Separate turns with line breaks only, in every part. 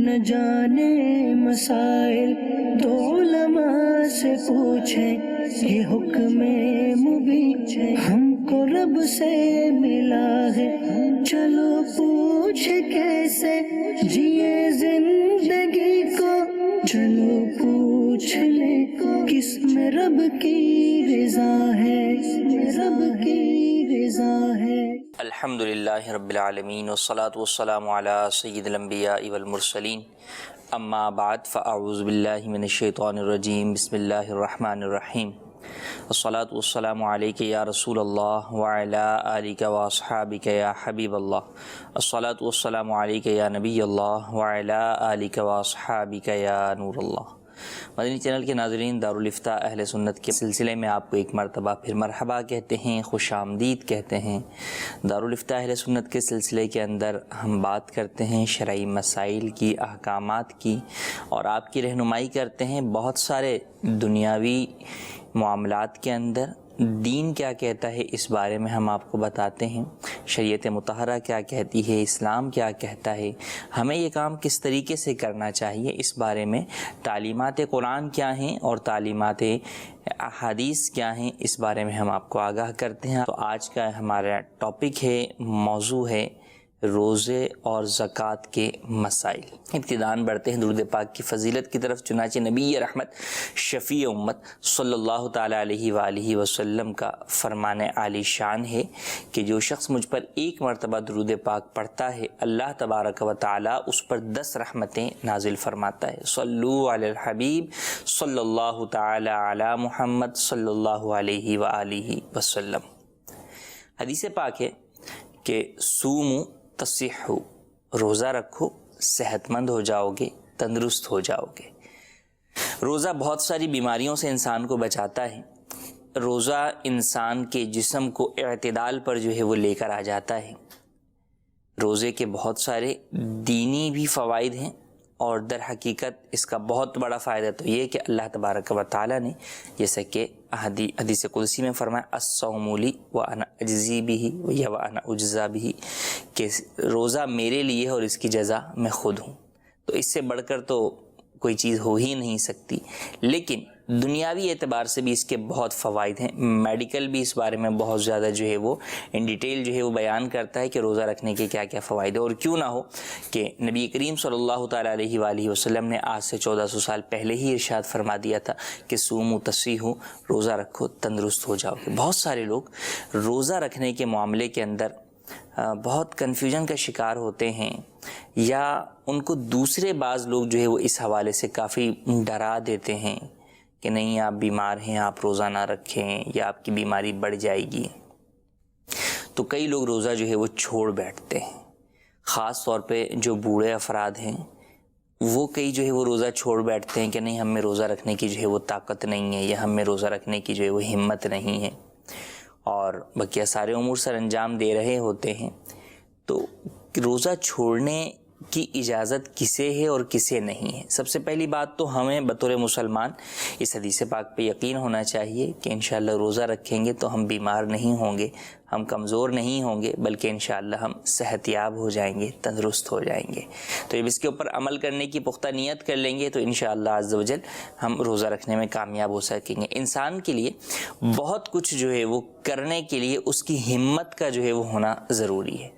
نہ جانے مسائل تو علماء سے پوچھیں، یہ حکم مبین ہم کو رب سے ملا ہے، چلو پوچھ کیسے جیے زندگی کو، چلو پوچھ لے کس میں رب کی رضا ہے، رب کی رضا ہے۔
الحمدللہ رب العالمین والصلاة والسلام علی سید الانبیاء والمرسلین، اما بعد فاعوذ باللہ من الشیطان الرجیم، بسم اللہ الرحمن الرحیم، الصلاة والسلام علیک یا رسول اللہ وعلی آلک واصحابک یا حبیب اللہ، الصلاة والسلام علیک یا نبی اللہ وعلی آلک واصحابک یا نور اللہ۔ مدنی چینل کے ناظرین، دارالافتاء اہل سنت کے سلسلے میں آپ کو ایک مرتبہ پھر مرحبا کہتے ہیں، خوش آمدید کہتے ہیں۔ دارالافتاء اہل سنت کے سلسلے کے اندر ہم بات کرتے ہیں شرعی مسائل کی، احکامات کی، اور آپ کی رہنمائی کرتے ہیں بہت سارے دنیاوی معاملات کے اندر۔ دین کیا کہتا ہے اس بارے میں ہم آپ کو بتاتے ہیں، شریعت مطہرہ کیا کہتی ہے، اسلام کیا کہتا ہے، ہمیں یہ کام کس طریقے سے کرنا چاہیے، اس بارے میں تعلیمات قرآن کیا ہیں اور تعلیمات احادیث کیا ہیں، اس بارے میں ہم آپ کو آگاہ کرتے ہیں۔ تو آج کا ہمارا ٹاپک ہے، موضوع ہے روزے اور زکوٰۃ کے مسائل۔ ابتداً بڑھتے ہیں درود پاک کی فضیلت کی طرف۔ چنانچہ نبی رحمت شفیع امت صلی اللہ تعالیٰ علیہ وآلہ وسلم کا فرمان عالی شان ہے کہ جو شخص مجھ پر ایک مرتبہ درود پاک پڑھتا ہے، اللہ تبارک و تعالیٰ اس پر 10 رحمتیں نازل فرماتا ہے۔ صلو علی الحبیب صلی اللہ تعالیٰ علی محمد صلی اللہ علیہ وآلہ وسلم۔ حدیث پاک ہے کہ سومو تصحو، روزہ رکھو صحت مند ہو جاؤ گے، تندرست ہو جاؤ گے۔ روزہ بہت ساری بیماریوں سے انسان کو بچاتا ہے۔ روزہ انسان کے جسم کو اعتدال پر جو ہے وہ لے کر آ جاتا ہے۔ روزے کے بہت سارے دینی بھی فوائد ہیں، اور در حقیقت اس کا بہت بڑا فائدہ تو یہ کہ اللہ تبارک و تعالیٰ نے جیسا کہ حدیث قدسی میں فرمایا الصوم لی وانا اجزی بہ وانا اجزا بہ، کہ روزہ میرے لیے ہے اور اس کی جزا میں خود ہوں۔ تو اس سے بڑھ کر تو کوئی چیز ہو ہی نہیں سکتی۔ لیکن دنیاوی اعتبار سے بھی اس کے بہت فوائد ہیں۔ میڈیکل بھی اس بارے میں بہت زیادہ جو ہے وہ ان ڈیٹیل جو ہے وہ بیان کرتا ہے کہ روزہ رکھنے کے کیا کیا فوائد ہیں۔ اور کیوں نہ ہو کہ نبی کریم صلی اللہ تعالیٰ علیہ وآلہ وسلم نے آج سے 1400 سال پہلے ہی ارشاد فرما دیا تھا کہ سومو تصیحو، روزہ رکھو تندرست ہو جاؤ گے۔ بہت سارے لوگ روزہ رکھنے کے معاملے کے اندر بہت کنفیوژن کا شکار ہوتے ہیں، یا ان کو دوسرے بعض لوگ جو ہے وہ اس حوالے سے کافی ڈرا دیتے ہیں کہ نہیں آپ بیمار ہیں، آپ روزہ نہ رکھیں یا آپ کی بیماری بڑھ جائے گی۔ تو کئی لوگ روزہ جو ہے وہ چھوڑ بیٹھتے ہیں، خاص طور پہ جو بوڑھے افراد ہیں وہ کئی جو ہے وہ روزہ چھوڑ بیٹھتے ہیں کہ نہیں ہم میں روزہ رکھنے کی جو ہے وہ طاقت نہیں ہے، یا ہم میں روزہ رکھنے کی جو ہے وہ ہمت نہیں ہے، اور بقیہ سارے امور سر انجام دے رہے ہوتے ہیں۔ تو روزہ چھوڑنے کی اجازت کسے ہے اور کسے نہیں ہے؟ سب سے پہلی بات تو ہمیں بطور مسلمان اس حدیث پاک پہ یقین ہونا چاہیے کہ انشاءاللہ روزہ رکھیں گے تو ہم بیمار نہیں ہوں گے، ہم کمزور نہیں ہوں گے، بلکہ انشاءاللہ ہم صحت یاب ہو جائیں گے، تندرست ہو جائیں گے۔ تو جب اس کے اوپر عمل کرنے کی پختہ نیت کر لیں گے تو انشاءاللہ عز و جل ہم روزہ رکھنے میں کامیاب ہو سکیں گے۔ انسان کے لیے بہت کچھ جو ہے وہ کرنے کے لیے اس کی ہمت کا جو ہے وہ ہونا ضروری ہے۔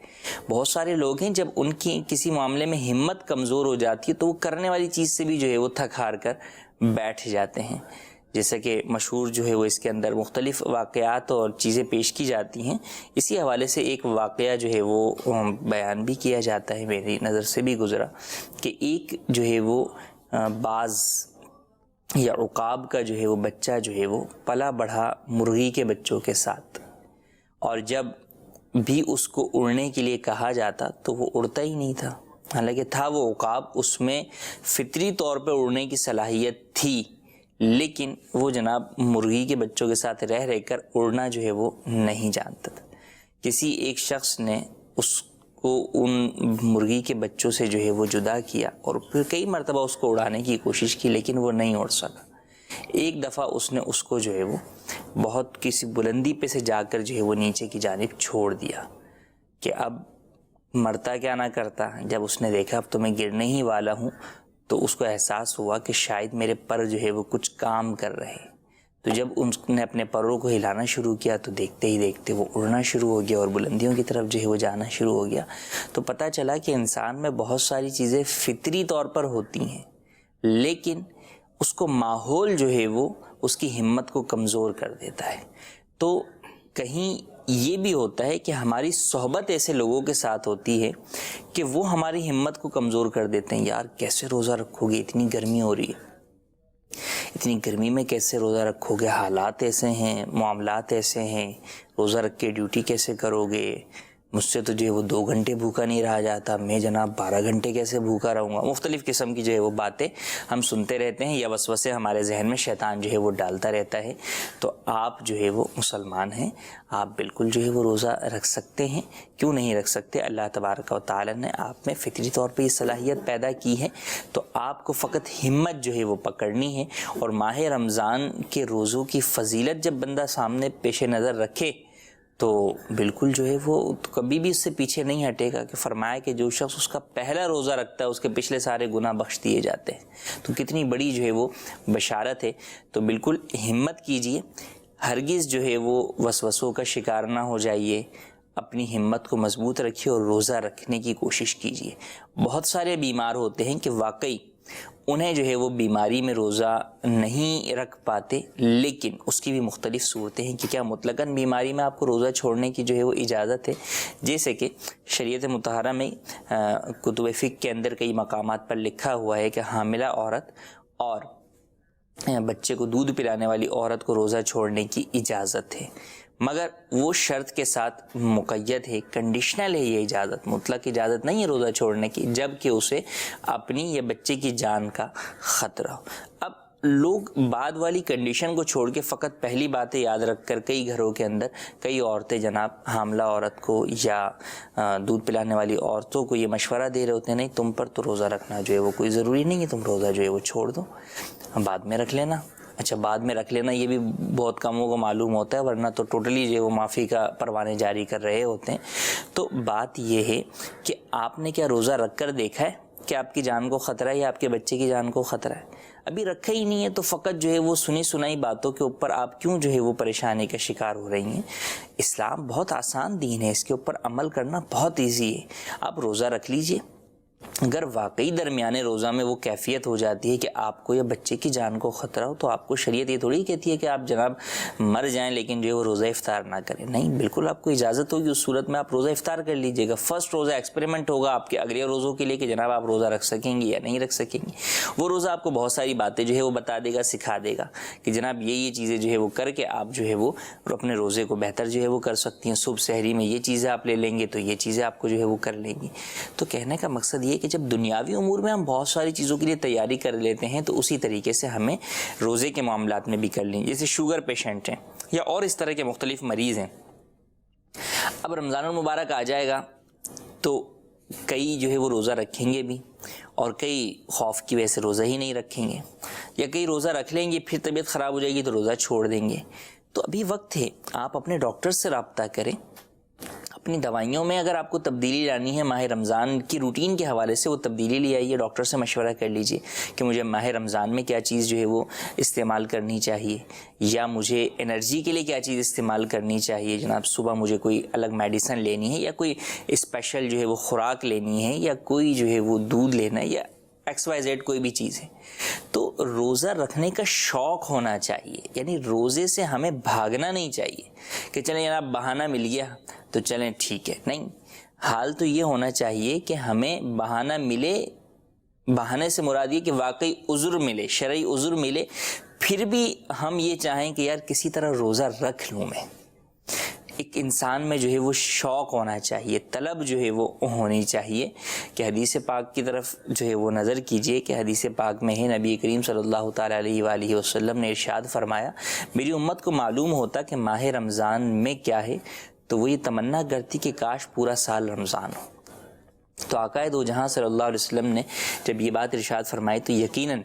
بہت سارے لوگ ہیں جب ان کی کسی معاملے میں ہمت کمزور ہو جاتی ہے تو وہ کرنے والی چیز سے بھی جو ہے وہ تھک ہار کر بیٹھ جاتے ہیں۔ جیسا کہ مشہور جو ہے وہ اس کے اندر مختلف واقعات اور چیزیں پیش کی جاتی ہیں، اسی حوالے سے ایک واقعہ جو ہے وہ بیان بھی کیا جاتا ہے، میری نظر سے بھی گزرا کہ ایک جو ہے وہ باز یا عقاب کا جو ہے وہ بچہ جو ہے وہ پلا بڑھا مرغی کے بچوں کے ساتھ، اور جب بھی اس کو اڑنے کے لیے کہا جاتا تو وہ اڑتا ہی نہیں تھا۔ حالانکہ تھا وہ عقاب، اس میں فطری طور پہ اڑنے کی صلاحیت تھی، لیکن وہ جناب مرغی کے بچوں کے ساتھ رہ کر اڑنا جو ہے وہ نہیں جانتا تھا۔ کسی ایک شخص نے اس کو ان مرغی کے بچوں سے جو ہے وہ جدا کیا، اور پھر کئی مرتبہ اس کو اڑانے کی کوشش کی، لیکن وہ نہیں اڑ سکا۔ ایک دفعہ اس نے اس کو جو ہے وہ بہت کسی بلندی پہ سے جا کر جو ہے وہ نیچے کی جانب چھوڑ دیا کہ اب مرتا کیا نہ کرتا، جب اس نے دیکھا اب تو میں گرنے ہی والا ہوں تو اس کو احساس ہوا کہ شاید میرے پر جو ہے وہ کچھ کام کر رہے، تو جب اس نے اپنے پروں کو ہلانا شروع کیا تو دیکھتے ہی دیکھتے وہ اڑنا شروع ہو گیا اور بلندیوں کی طرف جو ہے وہ جانا شروع ہو گیا۔ تو پتہ چلا کہ انسان میں بہت ساری چیزیں فطری طور پر ہوتی ہیں، لیکن اس کو ماحول جو ہے وہ اس کی ہمت کو کمزور کر دیتا ہے۔ تو کہیں یہ بھی ہوتا ہے کہ ہماری صحبت ایسے لوگوں کے ساتھ ہوتی ہے کہ وہ ہماری ہمت کو کمزور کر دیتے ہیں۔ یار کیسے روزہ رکھو گے، اتنی گرمی ہو رہی ہے، اتنی گرمی میں کیسے روزہ رکھو گے، حالات ایسے ہیں، معاملات ایسے ہیں، روزہ رکھ کے ڈیوٹی کیسے کرو گے، مجھ سے تو جو ہے وہ 2 گھنٹے بھوکا نہیں رہا جاتا، میں جناب 12 گھنٹے کیسے بھوکا رہوں گا۔ مختلف قسم کی جو ہے وہ باتیں ہم سنتے رہتے ہیں یا وسوسے ہمارے ذہن میں شیطان جو ہے وہ ڈالتا رہتا ہے۔ تو آپ جو ہے وہ مسلمان ہیں، آپ بالکل جو ہے وہ روزہ رکھ سکتے ہیں، کیوں نہیں رکھ سکتے؟ اللہ تبارک و تعالی نے آپ میں فطری طور پہ یہ صلاحیت پیدا کی ہے، تو آپ کو فقط ہمت جو ہے وہ پکڑنی ہے۔ اور ماہ رمضان کے روزوں کی فضیلت جب بندہ سامنے پیش نظر رکھے تو بالکل جو ہے وہ کبھی بھی اس سے پیچھے نہیں ہٹے گا، کہ فرمایا کہ جو شخص اس کا پہلا روزہ رکھتا ہے اس کے پچھلے سارے گناہ بخش دیے جاتے ہیں۔ تو کتنی بڑی جو ہے وہ بشارت ہے۔ تو بالکل ہمت کیجئے، ہرگز جو ہے وہ وسوسوں کا شکار نہ ہو جائیے، اپنی ہمت کو مضبوط رکھیے اور روزہ رکھنے کی کوشش کیجئے۔ بہت سارے بیمار ہوتے ہیں کہ واقعی انہیں جو ہے وہ بیماری میں روزہ نہیں رکھ پاتے، لیکن اس کی بھی مختلف صورتیں ہیں کہ کیا مطلقاً بیماری میں آپ کو روزہ چھوڑنے کی جو ہے وہ اجازت ہے۔ جیسے کہ شریعت مطہرہ میں کتب فقہ کے اندر کئی مقامات پر لکھا ہوا ہے کہ حاملہ عورت اور بچے کو دودھ پلانے والی عورت کو روزہ چھوڑنے کی اجازت ہے، مگر وہ شرط کے ساتھ مقید ہے، کنڈیشنل ہے یہ اجازت، مطلق اجازت نہیں ہے روزہ چھوڑنے کی، جب کہ اسے اپنی یا بچے کی جان کا خطرہ ہو۔ اب لوگ بعد والی کنڈیشن کو چھوڑ کے فقط پہلی باتیں یاد رکھ کر کئی گھروں کے اندر کئی عورتیں جناب حاملہ عورت کو یا دودھ پلانے والی عورتوں کو یہ مشورہ دے رہے ہوتے ہیں، نہیں تم پر تو روزہ رکھنا جو ہے وہ کوئی ضروری نہیں ہے، تم روزہ جو ہے وہ چھوڑ دو، بعد میں رکھ لینا۔ اچھا بعد میں رکھ لینا یہ بھی بہت کموں کو معلوم ہوتا ہے، ورنہ تو ٹوٹلی جو ہے وہ معافی کا پروانے جاری کر رہے ہوتے ہیں۔ تو بات یہ ہے کہ آپ نے کیا روزہ رکھ کر دیکھا ہے کہ آپ کی جان کو خطرہ ہے یا آپ کے بچے کی جان کو خطرہ ہے؟ ابھی رکھا ہی نہیں ہے تو فقط جو ہے وہ سنی سنائی باتوں کے اوپر آپ کیوں جو ہے وہ پریشانی کا شکار ہو رہی ہیں؟ اسلام بہت آسان دین ہے، اس کے اوپر عمل کرنا بہت ایزی ہے۔ آپ روزہ رکھ لیجئے، اگر واقعی درمیانے روزہ میں وہ کیفیت ہو جاتی ہے کہ آپ کو یا بچے کی جان کو خطرہ ہو، تو آپ کو شریعت یہ تھوڑی کہتی ہے کہ آپ جناب مر جائیں لیکن جو ہے وہ روزہ افطار نہ کریں، نہیں، بالکل آپ کو اجازت ہوگی، اس صورت میں آپ روزہ افطار کر لیجئے گا۔ فرسٹ روزہ ایکسپیریمنٹ ہوگا آپ کے اگلے روزوں کے لیے کہ جناب آپ روزہ رکھ سکیں گے یا نہیں رکھ سکیں گے۔ وہ روزہ آپ کو بہت ساری باتیں جو ہے وہ بتا دے گا، سکھا دے گا کہ جناب یہ چیزیں جو ہے وہ کر کے آپ جو ہے وہ اپنے روزے کو بہتر جو ہے وہ کر سکتی ہیں، صبح سحری میں یہ چیزیں آپ لے لیں گے تو یہ چیزیں آپ کو جو ہے وہ کر لیں گی۔ تو کہنے کا مقصد یہ کہ جب دنیاوی امور میں ہم بہت ساری چیزوں کے لیے تیاری کر لیتے ہیں تو اسی طریقے سے ہمیں روزے کے معاملات میں بھی کر لیں، جیسے شوگر پیشنٹ ہیں یا اور اس طرح کے مختلف مریض ہیں۔ اب رمضان المبارک آ جائے گا تو کئی جو ہے وہ روزہ رکھیں گے بھی، اور کئی خوف کی وجہ سے روزہ ہی نہیں رکھیں گے، یا کئی روزہ رکھ لیں گے پھر طبیعت خراب ہو جائے گی تو روزہ چھوڑ دیں گے۔ تو ابھی وقت ہے، آپ اپنے ڈاکٹر سے رابطہ کریں، اپنی دوائیوں میں اگر آپ کو تبدیلی لانی ہے ماہ رمضان کی روٹین کے حوالے سے وہ تبدیلی لے آئیے، ڈاکٹر سے مشورہ کر لیجئے کہ مجھے ماہ رمضان میں کیا چیز جو ہے وہ استعمال کرنی چاہیے، یا مجھے انرجی کے لیے کیا چیز استعمال کرنی چاہیے، جناب صبح مجھے کوئی الگ میڈیسن لینی ہے یا کوئی اسپیشل جو ہے وہ خوراک لینی ہے یا کوئی جو ہے وہ دودھ لینا ہے یا XYZ کوئی بھی چیز ہے۔ تو روزہ رکھنے کا شوق ہونا چاہیے، یعنی روزے سے ہمیں بھاگنا نہیں چاہیے کہ چلیں جناب بہانہ مل گیا تو چلیں ٹھیک ہے، نہیں، حال تو یہ ہونا چاہیے کہ ہمیں بہانہ ملے، بہانے سے مراد یہ کہ واقعی عذر ملے، شرعی عذر ملے، پھر بھی ہم یہ چاہیں کہ یار کسی طرح روزہ رکھ لوں میں۔ ایک انسان میں جو ہے وہ شوق ہونا چاہیے، طلب جو ہے وہ ہونی چاہیے کہ حدیث پاک کی طرف جو ہے وہ نظر کیجئے کہ حدیث پاک میں ہے نبی کریم صلی اللہ تعالیٰ علیہ وآلہ وسلم نے ارشاد فرمایا، میری امت کو معلوم ہوتا کہ ماہ رمضان میں کیا ہے تو وہ یہ تمنا کرتی کہ کاش پورا سال رمضان ہو۔ تو آقا دو جہاں صلی اللہ علیہ وسلم نے جب یہ بات ارشاد فرمائی تو یقیناً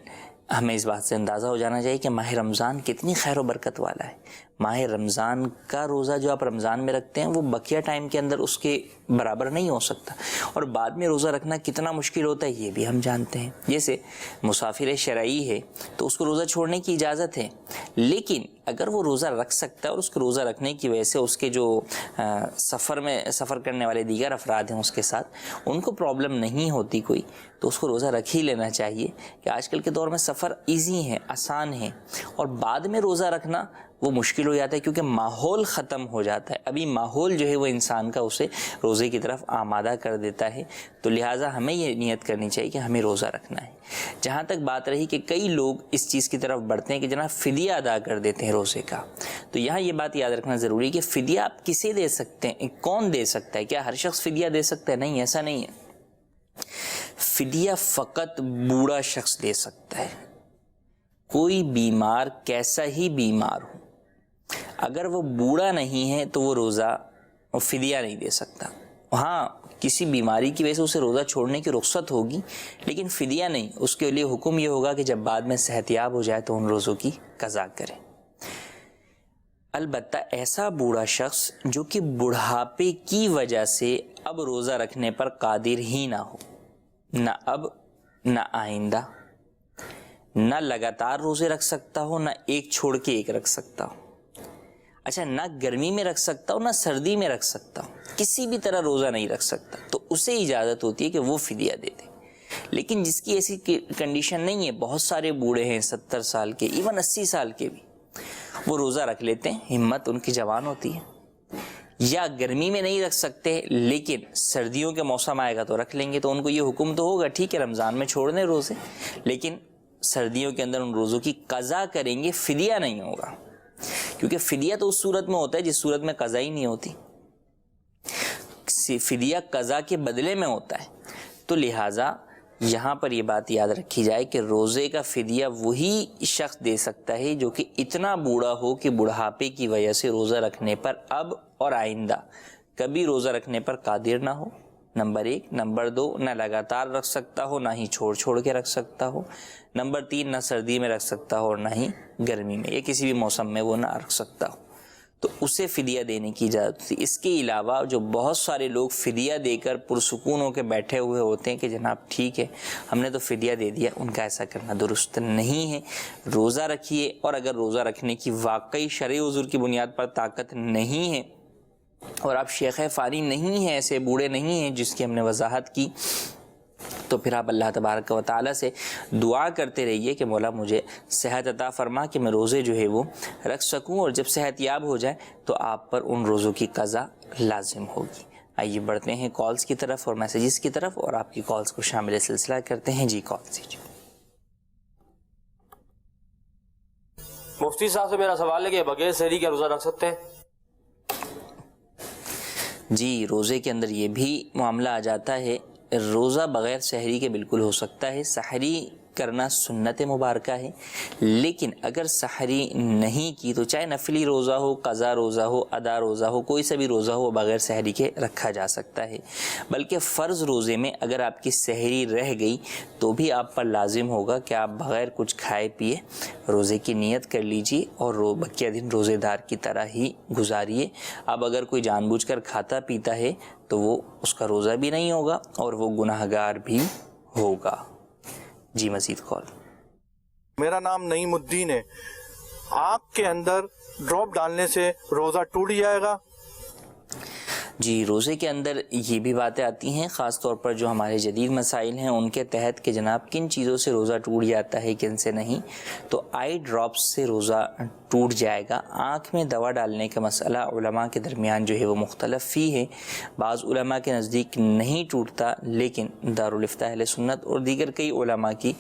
ہمیں اس بات سے اندازہ ہو جانا چاہیے کہ ماہ رمضان کتنی خیر و برکت والا ہے۔ ماہ رمضان کا روزہ جو آپ رمضان میں رکھتے ہیں وہ بقیہ ٹائم کے اندر اس کے برابر نہیں ہو سکتا، اور بعد میں روزہ رکھنا کتنا مشکل ہوتا ہے یہ بھی ہم جانتے ہیں۔ جیسے مسافر شرعی ہے تو اس کو روزہ چھوڑنے کی اجازت ہے، لیکن اگر وہ روزہ رکھ سکتا ہے اور اس کو روزہ رکھنے کی وجہ سے اس کے جو سفر کرنے والے دیگر افراد ہیں اس کے ساتھ ان کو پرابلم نہیں ہوتی کوئی، تو اس کو روزہ رکھ ہی لینا چاہیے کہ آج کل کے دور میں سفر ایزی ہے، آسان ہے، اور بعد میں روزہ رکھنا وہ مشکل ہو جاتا ہے کیونکہ ماحول ختم ہو جاتا ہے۔ ابھی ماحول جو ہے وہ انسان کا اسے روزے کی طرف آمادہ کر دیتا ہے، تو لہٰذا ہمیں یہ نیت کرنی چاہیے کہ ہمیں روزہ رکھنا ہے۔ جہاں تک بات رہی کہ کئی لوگ اس چیز کی طرف بڑھتے ہیں کہ جناب فدیہ ادا کر دیتے ہیں روزے کا، تو یہاں یہ بات یاد رکھنا ضروری ہے کہ فدیہ آپ کسے دے سکتے ہیں، کون دے سکتا ہے؟ کیا ہر شخص فدیہ دے سکتا ہے؟ نہیں، ایسا نہیں ہے۔ فدیہ فقط بوڑھا شخص دے سکتا ہے۔ کوئی بیمار کیسا ہی بیمار ہو، اگر وہ بوڑھا نہیں ہے تو وہ روزہ اور فدیہ نہیں دے سکتا۔ ہاں کسی بیماری کی وجہ سے اسے روزہ چھوڑنے کی رخصت ہوگی، لیکن فدیہ نہیں۔ اس کے لیے حکم یہ ہوگا کہ جب بعد میں صحت یاب ہو جائے تو ان روزوں کی قضا کرے۔ البتہ ایسا بوڑھا شخص جو کہ بڑھاپے کی وجہ سے اب روزہ رکھنے پر قادر ہی نہ ہو، نہ اب نہ آئندہ، نہ لگاتار روزے رکھ سکتا ہو، نہ ایک چھوڑ کے ایک رکھ سکتا ہو، اچھا نہ گرمی میں رکھ سکتا ہو نہ سردی میں رکھ سکتا ہو، کسی بھی طرح روزہ نہیں رکھ سکتا، تو اسے اجازت ہوتی ہے کہ وہ فدیہ دے دے۔ لیکن جس کی ایسی کنڈیشن نہیں ہے، بہت سارے بوڑھے ہیں 70 سال کے، ایون 80 سال کے بھی، وہ روزہ رکھ لیتے ہیں، ہمت ان کی جوان ہوتی ہے، یا گرمی میں نہیں رکھ سکتے لیکن سردیوں کے موسم آئے گا تو رکھ لیں گے، تو ان کو یہ حکم تو ہوگا ٹھیک ہے رمضان میں چھوڑ دیں روزے، لیکن سردیوں کے اندر ان روزوں کی قضا کریں گے، فدیہ نہیں ہوگا، کیونکہ فدیہ تو اس صورت میں ہوتا ہے جس صورت میں قضا ہی نہیں ہوتی، فدیہ قضا کے بدلے میں ہوتا ہے۔ تو لہٰذا یہاں پر یہ بات یاد رکھی جائے کہ روزے کا فدیہ وہی شخص دے سکتا ہے جو کہ اتنا بوڑھا ہو کہ بڑھاپے کی وجہ سے روزہ رکھنے پر اب اور آئندہ کبھی روزہ رکھنے پر قادر نہ ہو، نمبر 1۔ نمبر 2، نہ لگاتار رکھ سکتا ہو نہ ہی چھوڑ کے رکھ سکتا ہو۔ نمبر 3، نہ سردی میں رکھ سکتا ہو اور نہ ہی گرمی میں، یا کسی بھی موسم میں وہ نہ رکھ سکتا ہو، تو اسے فدیہ دینے کی اجازت ہوتی ہے۔ اس کے علاوہ جو بہت سارے لوگ فدیہ دے کر پرسکون ہو کے بیٹھے ہوئے ہوتے ہیں کہ جناب ٹھیک ہے ہم نے تو فدیہ دے دیا، ان کا ایسا کرنا درست نہیں ہے۔ روزہ رکھیے، اور اگر روزہ رکھنے کی واقعی شرعی عذر کی بنیاد پر طاقت نہیں ہے اور آپ شیخ فانی نہیں ہیں، ایسے بوڑھے نہیں ہیں جس کی ہم نے وضاحت کی، تو پھر آپ اللہ تبارک و تعالیٰ سے دعا کرتے رہیے کہ مولا مجھے صحت عطا فرما کہ میں روزے جو ہے وہ رکھ سکوں، اور جب صحت یاب ہو جائے تو آپ پر ان روزوں کی قضا لازم ہوگی۔ آئیے بڑھتے ہیں کالز کی طرف اور میسیجز کی طرف، اور آپ کی کالز کو شامل سلسلہ کرتے ہیں۔ جی کال دیجیے۔
مفتی صاحب سے میرا سوال ہے کہ بغیر سحری کا روزہ رکھ سکتے ہیں؟
جی روزے کے اندر یہ بھی معاملہ آ جاتا ہے، روزہ بغیر سحری کے بالکل ہو سکتا ہے۔ سحری کرنا سنت مبارکہ ہے، لیکن اگر سحری نہیں کی تو چاہے نفلی روزہ ہو، قضا روزہ ہو، ادا روزہ ہو، کوئی سا بھی روزہ ہو بغیر سحری کے رکھا جا سکتا ہے۔ بلکہ فرض روزے میں اگر آپ کی سحری رہ گئی تو بھی آپ پر لازم ہوگا کہ آپ بغیر کچھ کھائے پیے روزے کی نیت کر لیجیے اور بقیہ دن روزے دار کی طرح ہی گزاریے۔ اب اگر کوئی جان بوجھ کر کھاتا پیتا ہے تو وہ اس کا روزہ بھی نہیں ہوگا اور وہ گناہ گار بھی ہوگا۔ جی مزید کال۔
میرا نام نعیم الدین ہے۔ آنکھ کے اندر ڈراپ ڈالنے سے روزہ ٹوٹ جائے گا؟
جی روزے کے اندر یہ بھی باتیں آتی ہیں، خاص طور پر جو ہمارے جدید مسائل ہیں ان کے تحت کہ جناب کن چیزوں سے روزہ ٹوٹ جاتا ہے کن سے نہیں، تو آئی ڈراپس سے روزہ ٹوٹ جائے گا۔ آنکھ میں دوا ڈالنے کا مسئلہ علماء کے درمیان جو ہے وہ مختلف فی ہے، بعض علماء کے نزدیک نہیں ٹوٹتا، لیکن دارالفتاء اہل سنت اور دیگر کئی علماء کی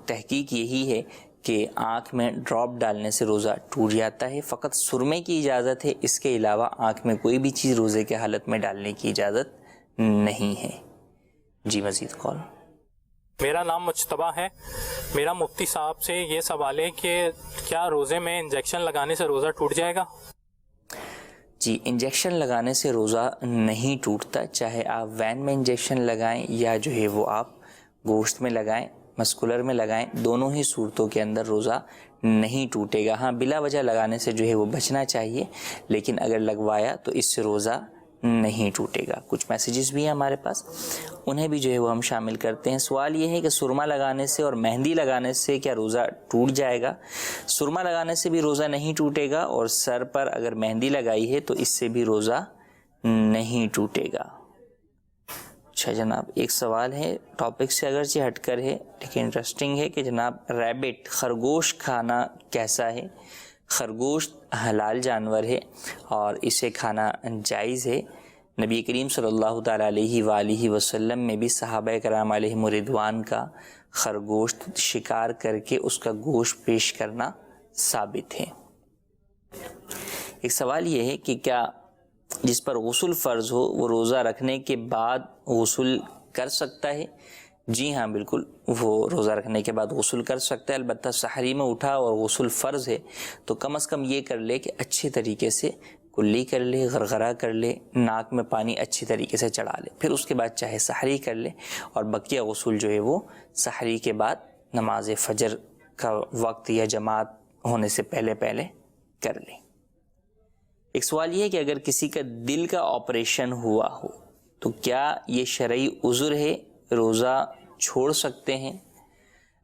تحقیق یہی ہے کہ آنکھ میں ڈراپ ڈالنے سے روزہ ٹوٹ جاتا ہے۔ فقط سرمے کی اجازت ہے، اس کے علاوہ آنکھ میں کوئی بھی چیز روزے کے حالت میں ڈالنے کی اجازت نہیں ہے۔ جی مزید کال۔
میرا نام مجتبیٰ ہے۔ میرا مفتی صاحب سے یہ سوال ہے کہ کیا روزے میں انجیکشن لگانے سے روزہ ٹوٹ جائے گا؟
جی انجیکشن لگانے سے روزہ نہیں ٹوٹتا، چاہے آپ وین میں انجیکشن لگائیں یا جو ہے وہ آپ گوشت میں لگائیں، مسکولر میں لگائیں، دونوں ہی صورتوں کے اندر روزہ نہیں ٹوٹے گا. ہاں بلا وجہ لگانے سے جو ہے وہ بچنا چاہیے، لیکن اگر لگوایا تو اس سے روزہ نہیں ٹوٹے گا. کچھ میسیجز بھی ہیں ہمارے پاس، انہیں بھی جو ہے وہ ہم شامل کرتے ہیں. سوال یہ ہے کہ سرما لگانے سے اور مہندی لگانے سے کیا روزہ ٹوٹ جائے گا؟ سرما لگانے سے بھی روزہ نہیں ٹوٹے گا، اور سر پر اگر مہندی لگائی ہے تو اس سے بھی روزہ نہیں ٹوٹے گا. اچھا جناب، ایک سوال ہے، ٹاپک سے اگرچہ ہٹ کر ہے لیکن انٹرسٹنگ ہے کہ جناب ریبٹ خرگوش کھانا کیسا ہے؟ خرگوش حلال جانور ہے اور اسے کھانا جائز ہے. نبی کریم صلی اللہ تعالیٰ علیہ وآلہ وسلم میں بھی صحابہ کرام علیہم رضوان کا خرگوشت شکار کر کے اس کا گوشت پیش کرنا ثابت ہے. ایک سوال یہ ہے کہ کیا جس پر غسل فرض ہو وہ روزہ رکھنے کے بعد غسل کر سکتا ہے؟ جی ہاں بالکل، وہ روزہ رکھنے کے بعد غسل کر سکتا ہے. البتہ سحری میں اٹھا اور غسل فرض ہے تو کم از کم یہ کر لے کہ اچھے طریقے سے کلی کر لے، غرغرہ کر لے، ناک میں پانی اچھی طریقے سے چڑھا لے، پھر اس کے بعد چاہے سحری کر لے، اور بقیہ غسل جو ہے وہ سحری کے بعد نماز فجر کا وقت یا جماعت ہونے سے پہلے کر لے. ایک سوال یہ ہے کہ اگر کسی کا دل کا آپریشن ہوا ہو تو کیا یہ شرعی عذر ہے، روزہ چھوڑ سکتے ہیں؟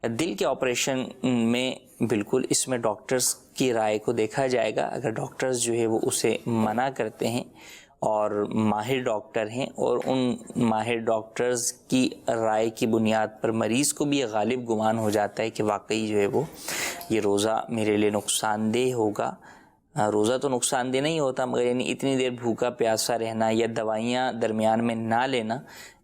دل کے آپریشن میں بالکل اس میں ڈاکٹرز کی رائے کو دیکھا جائے گا. اگر ڈاکٹرز جو ہے وہ اسے منع کرتے ہیں اور ماہر ڈاکٹر ہیں اور ان ماہر ڈاکٹرز کی رائے کی بنیاد پر مریض کو بھی یہ غالب گمان ہو جاتا ہے کہ واقعی جو ہے وہ یہ روزہ میرے لیے نقصان دہ ہوگا. روزہ تو نقصان دہ نہیں ہوتا، مگر یعنی اتنی دیر بھوکا پیاسا رہنا یا دوائیاں درمیان میں نہ لینا،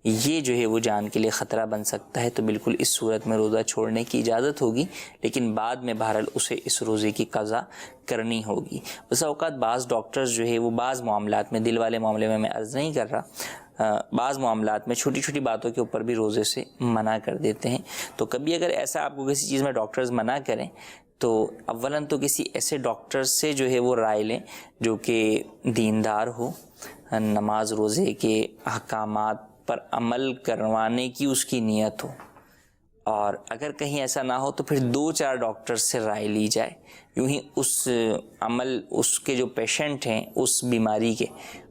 یہ جو ہے وہ جان کے لیے خطرہ بن سکتا ہے. تو بالکل اس صورت میں روزہ چھوڑنے کی اجازت ہوگی، لیکن بعد میں بہرحال اسے اس روزے کی قضا کرنی ہوگی. بس اوقات بعض ڈاکٹرز جو ہے وہ بعض معاملات میں، دل والے معاملے میں عرض نہیں کر رہا، بعض معاملات میں چھوٹی چھوٹی باتوں کے اوپر بھی روزے سے منع کر دیتے ہیں. تو کبھی اگر ایسا آپ کو کسی چیز میں ڈاکٹرز منع کریں تو اولاً تو کسی ایسے ڈاکٹر سے جو ہے وہ رائے لیں جو کہ دیندار ہو، نماز روزے کے احکامات پر عمل کروانے کی اس کی نیت ہو. اور اگر کہیں ایسا نہ ہو تو پھر 2-4 ڈاکٹر سے رائے لی جائے. یوں ہی اس عمل، اس کے جو پیشنٹ ہیں اس بیماری کے،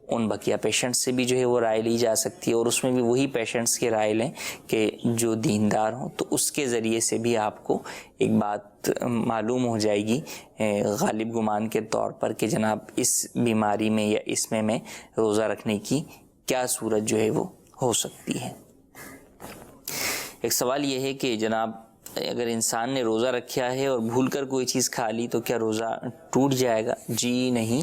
ان بقیہ پیشنٹس سے بھی جو ہے وہ رائے لی جا سکتی ہے، اور اس میں بھی وہی پیشنٹس کی رائے لیں کہ جو دیندار ہوں. تو اس کے ذریعے سے بھی آپ کو ایک بات معلوم ہو جائے گی غالب گمان کے طور پر کہ جناب اس بیماری میں یا اس میں روزہ رکھنے کی کیا صورت جو ہے وہ ہو سکتی ہے. ایک سوال یہ ہے کہ جناب اگر انسان نے روزہ رکھا ہے اور بھول کر کوئی چیز کھا لی تو کیا روزہ ٹوٹ جائے گا؟ جی نہیں،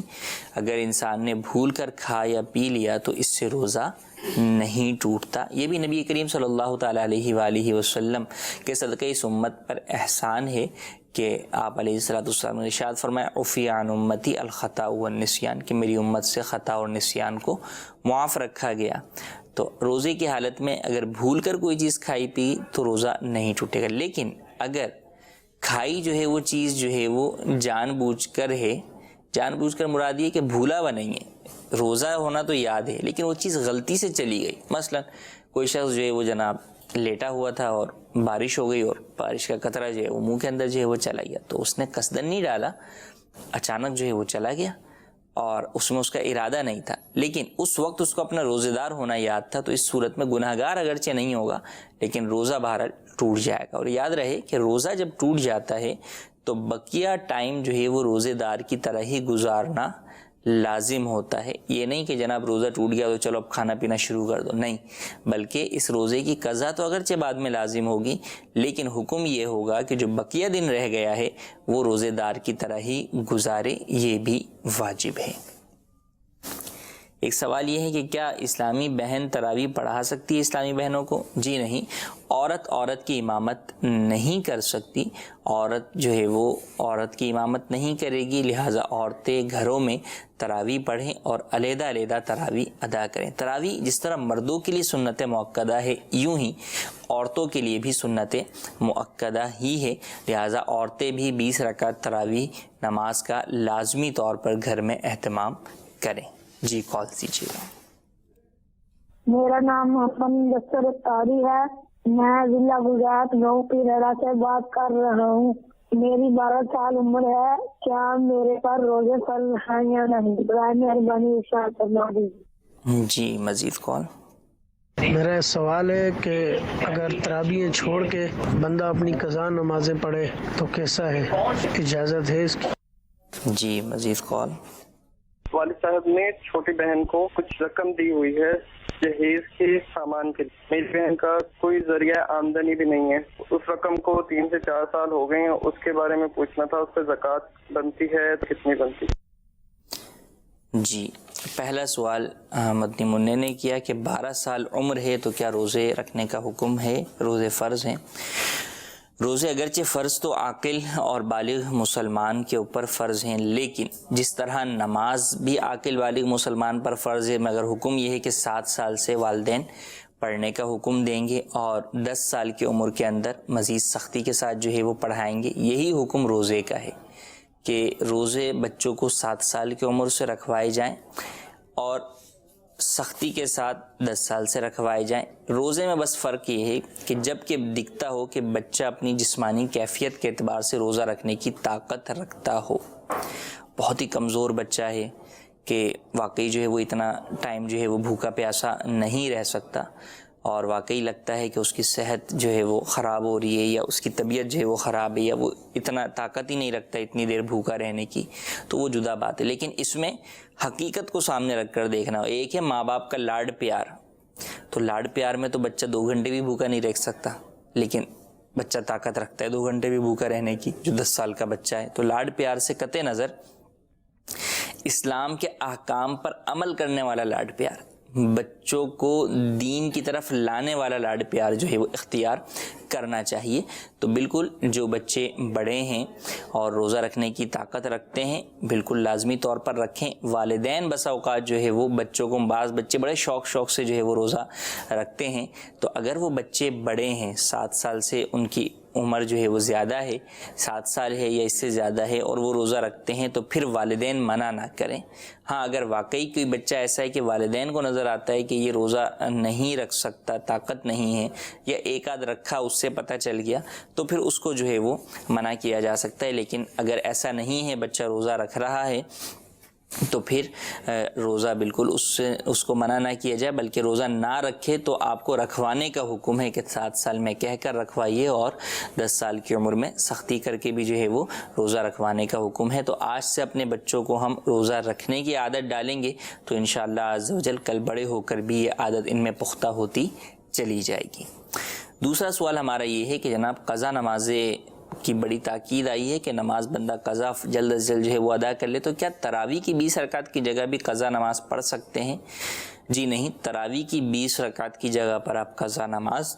اگر انسان نے بھول کر کھا یا پی لیا تو اس سے روزہ نہیں ٹوٹتا. یہ بھی نبی کریم صلی اللہ تعالیٰ علیہ وآلہ وسلم کے صدقہ اس امت پر احسان ہے کہ آپ علیہ السلام نے ارشاد فرمایا عفی عن امتی الخطا والنسیان، کہ میری امت سے خطا اور نسیان کو معاف رکھا گیا. تو روزے کی حالت میں اگر بھول کر کوئی چیز کھائی پی تو روزہ نہیں ٹوٹے گا. لیکن اگر کھائی جو ہے وہ چیز جو ہے وہ جان بوجھ کر ہے، جان بوجھ کر مراد یہ کہ بھولا ہوا نہیں ہے، روزہ ہونا تو یاد ہے لیکن وہ چیز غلطی سے چلی گئی. مثلا کوئی شخص جو ہے وہ جناب لیٹا ہوا تھا اور بارش ہو گئی اور بارش کا قطرہ جو ہے وہ منہ کے اندر جو ہے وہ چلا گیا، تو اس نے قصدن نہیں ڈالا، اچانک جو ہے وہ چلا گیا اور اس میں اس کا ارادہ نہیں تھا، لیکن اس وقت اس کو اپنا روزے دار ہونا یاد تھا. تو اس صورت میں گناہ گار اگرچہ نہیں ہوگا لیکن روزہ بہرحال ٹوٹ جائے گا. اور یاد رہے کہ روزہ جب ٹوٹ جاتا ہے تو بقیہ ٹائم جو ہے وہ روزے دار کی طرح ہی گزارنا لازم ہوتا ہے. یہ نہیں کہ جناب روزہ ٹوٹ گیا تو چلو اب کھانا پینا شروع کر دو، نہیں، بلکہ اس روزے کی قضا تو اگرچہ بعد میں لازم ہوگی لیکن حکم یہ ہوگا کہ جو بقیہ دن رہ گیا ہے وہ روزے دار کی طرح ہی گزارے، یہ بھی واجب ہے. ایک سوال یہ ہے کہ کیا اسلامی بہن تراویح پڑھا سکتی ہے اسلامی بہنوں کو؟ جی نہیں، عورت کی امامت نہیں کر سکتی. عورت جو ہے وہ عورت کی امامت نہیں کرے گی، لہٰذا عورتیں گھروں میں تراویح پڑھیں اور علیحدہ علیحدہ تراویح ادا کریں. تراویح جس طرح مردوں کے لیے سنت مؤکدہ ہے یوں ہی عورتوں کے لیے بھی سنت مؤکدہ ہی ہے، لہٰذا عورتیں بھی 20 رکعت تراویح نماز کا لازمی طور پر گھر میں اہتمام کریں. جی کال دیجیے.
میرا نام محمد مدثر اختاری ہے، میں ضلع گجرات گاؤں پیرڑا سے بات کر رہا ہوں. میری 12 سال عمر ہے. کیا میرے پر روزے فرض ہیں یا نہیں؟ برائے مہربانی ارشاد فرما دیجیے.
جی مزید کال.
میرا سوال ہے کہ اگر تراویح چھوڑ کے بندہ اپنی قضا نمازیں پڑھے تو کیسا ہے، اجازت ہے اس کی؟
جی مزید کال.
والد صاحب نے چھوٹی بہن کو کچھ رقم دی ہوئی ہے جہیز کے سامان کے لیے. میری بہن کا کوئی ذریعہ آمدنی بھی نہیں ہے. اس رقم کو 3 سے 4 سال ہو گئے ہیں. اس کے بارے میں پوچھنا تھا، اس پہ زکوٰۃ بنتی ہے تو کتنی بنتی ہے؟
جی پہلا سوال مدنی منع نے کیا کہ 12 سال عمر ہے تو کیا روزے رکھنے کا حکم ہے، روزے فرض ہیں؟ روزے اگرچہ فرض تو عاقل اور بالغ مسلمان کے اوپر فرض ہیں، لیکن جس طرح نماز بھی عاقل بالغ مسلمان پر فرض ہے، مگر حکم یہ ہے کہ 7 سال سے والدین پڑھنے کا حکم دیں گے اور 10 سال کی عمر کے اندر مزید سختی کے ساتھ جو ہے وہ پڑھائیں گے. یہی حکم روزے کا ہے کہ روزے بچوں کو 7 سال کی عمر سے رکھوائے جائیں اور سختی کے ساتھ 10 سال سے رکھوائے جائیں. روزے میں بس فرق یہ ہے کہ جب کہ دکھتا ہو کہ بچہ اپنی جسمانی کیفیت کے اعتبار سے روزہ رکھنے کی طاقت رکھتا ہو، بہت ہی کمزور بچہ ہے کہ واقعی جو ہے وہ اتنا ٹائم جو ہے وہ بھوکا پیاسا نہیں رہ سکتا اور واقعی لگتا ہے کہ اس کی صحت جو ہے وہ خراب ہو رہی ہے یا اس کی طبیعت جو ہے وہ خراب ہے یا وہ اتنا طاقت ہی نہیں رکھتا اتنی دیر بھوکا رہنے کی، تو وہ جدا بات ہے. لیکن اس میں حقیقت کو سامنے رکھ کر دیکھنا. ایک ہے ماں باپ کا لاڈ پیار، تو لاڈ پیار میں تو بچہ 2 گھنٹے بھی بھوکا نہیں رہ سکتا، لیکن بچہ طاقت رکھتا ہے 2 گھنٹے بھی بھوکا رہنے کی جو 10 سال کا بچہ ہے. تو لاڈ پیار سے قطع نظر اسلام کے احکام پر عمل کرنے والا لاڈ پیار، بچوں کو دین کی طرف لانے والا لاڈ پیار جو ہے وہ اختیار کرنا چاہیے. تو بالکل جو بچے بڑے ہیں اور روزہ رکھنے کی طاقت رکھتے ہیں بالکل لازمی طور پر رکھیں. والدین بسا اوقات جو ہے وہ بچوں کو، بعض بچے بڑے شوق سے جو ہے وہ روزہ رکھتے ہیں، تو اگر وہ بچے بڑے ہیں 7 سال سے ان کی عمر جو ہے وہ زیادہ ہے، 7 سال ہے یا اس سے زیادہ ہے اور وہ روزہ رکھتے ہیں تو پھر والدین منع نہ کریں. ہاں اگر واقعی کوئی بچہ ایسا ہے کہ والدین کو نظر آتا ہے کہ یہ روزہ نہیں رکھ سکتا، طاقت نہیں ہے، یا ایک آدھ رکھا اس سے پتہ چل گیا، تو پھر اس کو جو ہے وہ منع کیا جا سکتا ہے. لیکن اگر ایسا نہیں ہے، بچہ روزہ رکھ رہا ہے، تو پھر روزہ بالکل اس کو منع نہ کیا جائے، بلکہ روزہ نہ رکھے تو آپ کو رکھوانے کا حکم ہے کہ 7 سال میں کہہ کر رکھوائیے اور 10 سال کی عمر میں سختی کر کے بھی جو ہے وہ روزہ رکھوانے کا حکم ہے. تو آج سے اپنے بچوں کو ہم روزہ رکھنے کی عادت ڈالیں گے تو انشاءاللہ عز و جل کل بڑے ہو کر بھی یہ عادت ان میں پختہ ہوتی چلی جائے گی. دوسرا سوال ہمارا یہ ہے کہ جناب قضا نمازیں کی بڑی تاکید آئی ہے کہ نماز بندہ قضا جلد از جلد جو ہے وہ ادا کر لے، تو کیا تراویح کی 20 رکعت کی جگہ بھی قضا نماز پڑھ سکتے ہیں؟ جی نہیں، تراویح کی 20 رکعت کی جگہ پر آپ قضا نماز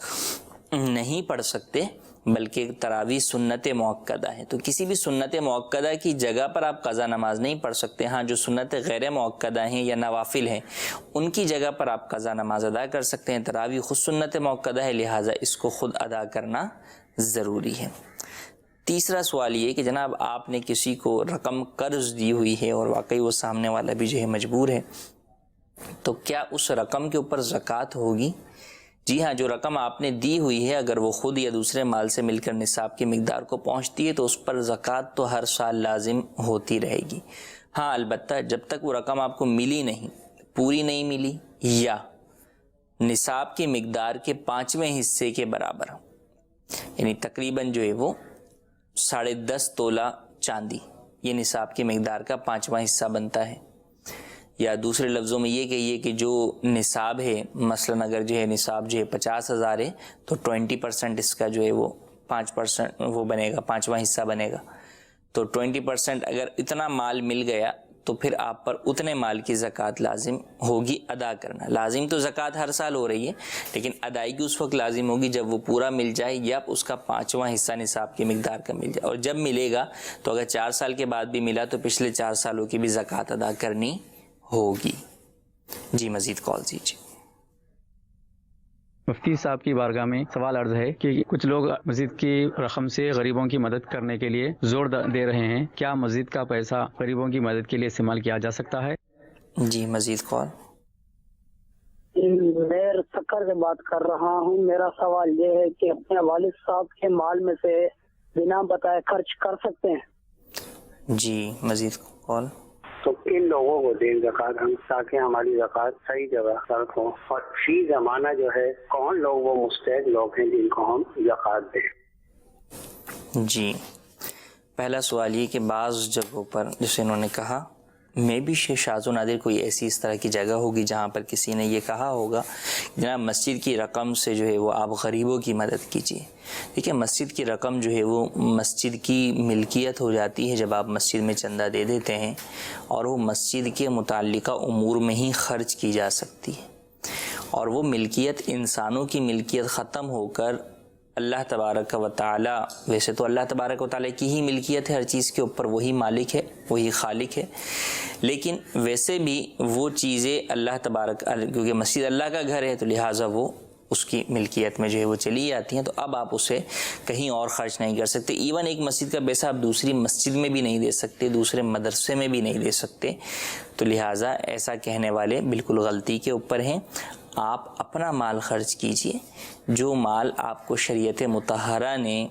نہیں پڑھ سکتے، بلکہ تراویح سنت موقدہ ہے. تو کسی بھی سنت موقدہ کی جگہ پر آپ قضا نماز نہیں پڑھ سکتے. ہاں جو سنت غیر موقدہ ہیں یا نوافل ہیں ان کی جگہ پر آپ قضا نماز ادا کر سکتے ہیں. تراویح خود سنت موقدہ ہے، لہٰذا اس کو خود ادا کرنا ضروری ہے. تیسرا سوال یہ کہ جناب آپ نے کسی کو رقم قرض دی ہوئی ہے اور واقعی وہ سامنے والا بھی جو ہے مجبور ہے، تو کیا اس رقم کے اوپر زکوٰۃ ہوگی؟ جی ہاں، جو رقم آپ نے دی ہوئی ہے اگر وہ خود یا دوسرے مال سے مل کر نصاب کی مقدار کو پہنچتی ہے تو اس پر زکوٰۃ تو ہر سال لازم ہوتی رہے گی. ہاں البتہ جب تک وہ رقم آپ کو ملی نہیں، پوری نہیں ملی یا نصاب کی مقدار کے 5ویں حصے کے برابر، یعنی تقریباً جو ہے وہ 10.5 تولہ چاندی یہ نصاب کی مقدار کا 5واں حصہ بنتا ہے. یا دوسرے لفظوں میں یہ کہیے کہ جو نصاب ہے، مثلا اگر جو ہے نصاب جو ہے 50,000 ہے تو 20% اس کا جو ہے وہ 5% وہ بنے گا، 5واں حصہ بنے گا. تو 20% اگر اتنا مال مل گیا تو پھر آپ پر اتنے مال کی زکوٰۃ لازم ہوگی ادا کرنا. لازم تو زکوٰۃ ہر سال ہو رہی ہے، لیکن ادائیگی اس وقت لازم ہوگی جب وہ پورا مل جائے یا اس کا 5واں حصہ نصاب کی مقدار کا مل جائے. اور جب ملے گا تو اگر 4 سال کے بعد بھی ملا تو پچھلے 4 سالوں کی بھی زکوٰۃ ادا کرنی ہوگی. جی مزید کال دیجیے.
مفتی صاحب کی بارگاہ میں سوال عرض ہے کہ کچھ لوگ مسجد کی رقم سے غریبوں کی مدد کرنے کے لیے زور دے رہے ہیں، کیا مسجد کا پیسہ غریبوں کی مدد کے لیے استعمال کیا جا سکتا ہے؟
جی مزید کال.
میں
مکر سے بات کر رہا ہوں. میرا سوال یہ ہے کہ اپنے والد صاحب کے مال میں سے بنا بتائے خرچ کر سکتے ہیں؟
جی مزید کال.
تو ان لوگوں کو دیں زکوٰۃ ہم، تاکہ ہماری زکوٰۃ صحیح جگہ صرف ہو. اور فی زمانہ جو ہے کون لوگ وہ مستحق لوگ ہیں جن کو ہم زکوٰۃ دیں؟
جی پہلا سوال یہ کہ بعض جگہوں پر جیسے انہوں نے کہا میں بھی شاذ و نادر کوئی ایسی اس طرح کی جگہ ہوگی جہاں پر کسی نے یہ کہا ہوگا جناب مسجد کی رقم سے جو ہے وہ آپ غریبوں کی مدد کیجیے. دیکھیں مسجد کی رقم جو ہے وہ مسجد کی ملکیت ہو جاتی ہے جب آپ مسجد میں چندہ دے دیتے ہیں، اور وہ مسجد کے متعلقہ امور میں ہی خرچ کی جا سکتی ہے، اور وہ ملکیت انسانوں کی ملکیت ختم ہو کر اللہ تبارک و تعالی، ویسے تو اللہ تبارک و تعالی کی ہی ملکیت ہے ہر چیز کے اوپر، وہی مالک ہے وہی خالق ہے، لیکن ویسے بھی وہ چیزیں اللہ تبارک، کیونکہ مسجد اللہ کا گھر ہے تو لہٰذا وہ اس کی ملکیت میں جو ہے وہ چلی جاتی ہیں، تو اب آپ اسے کہیں اور خرچ نہیں کر سکتے. ایون ایک مسجد کا پیسہ آپ دوسری مسجد میں بھی نہیں دے سکتے، دوسرے مدرسے میں بھی نہیں دے سکتے. تو لہٰذا ایسا کہنے والے بالکل غلطی کے اوپر ہیں. آپ اپنا مال خرچ کیجئے، جو مال آپ کو شریعت مطہرہ نے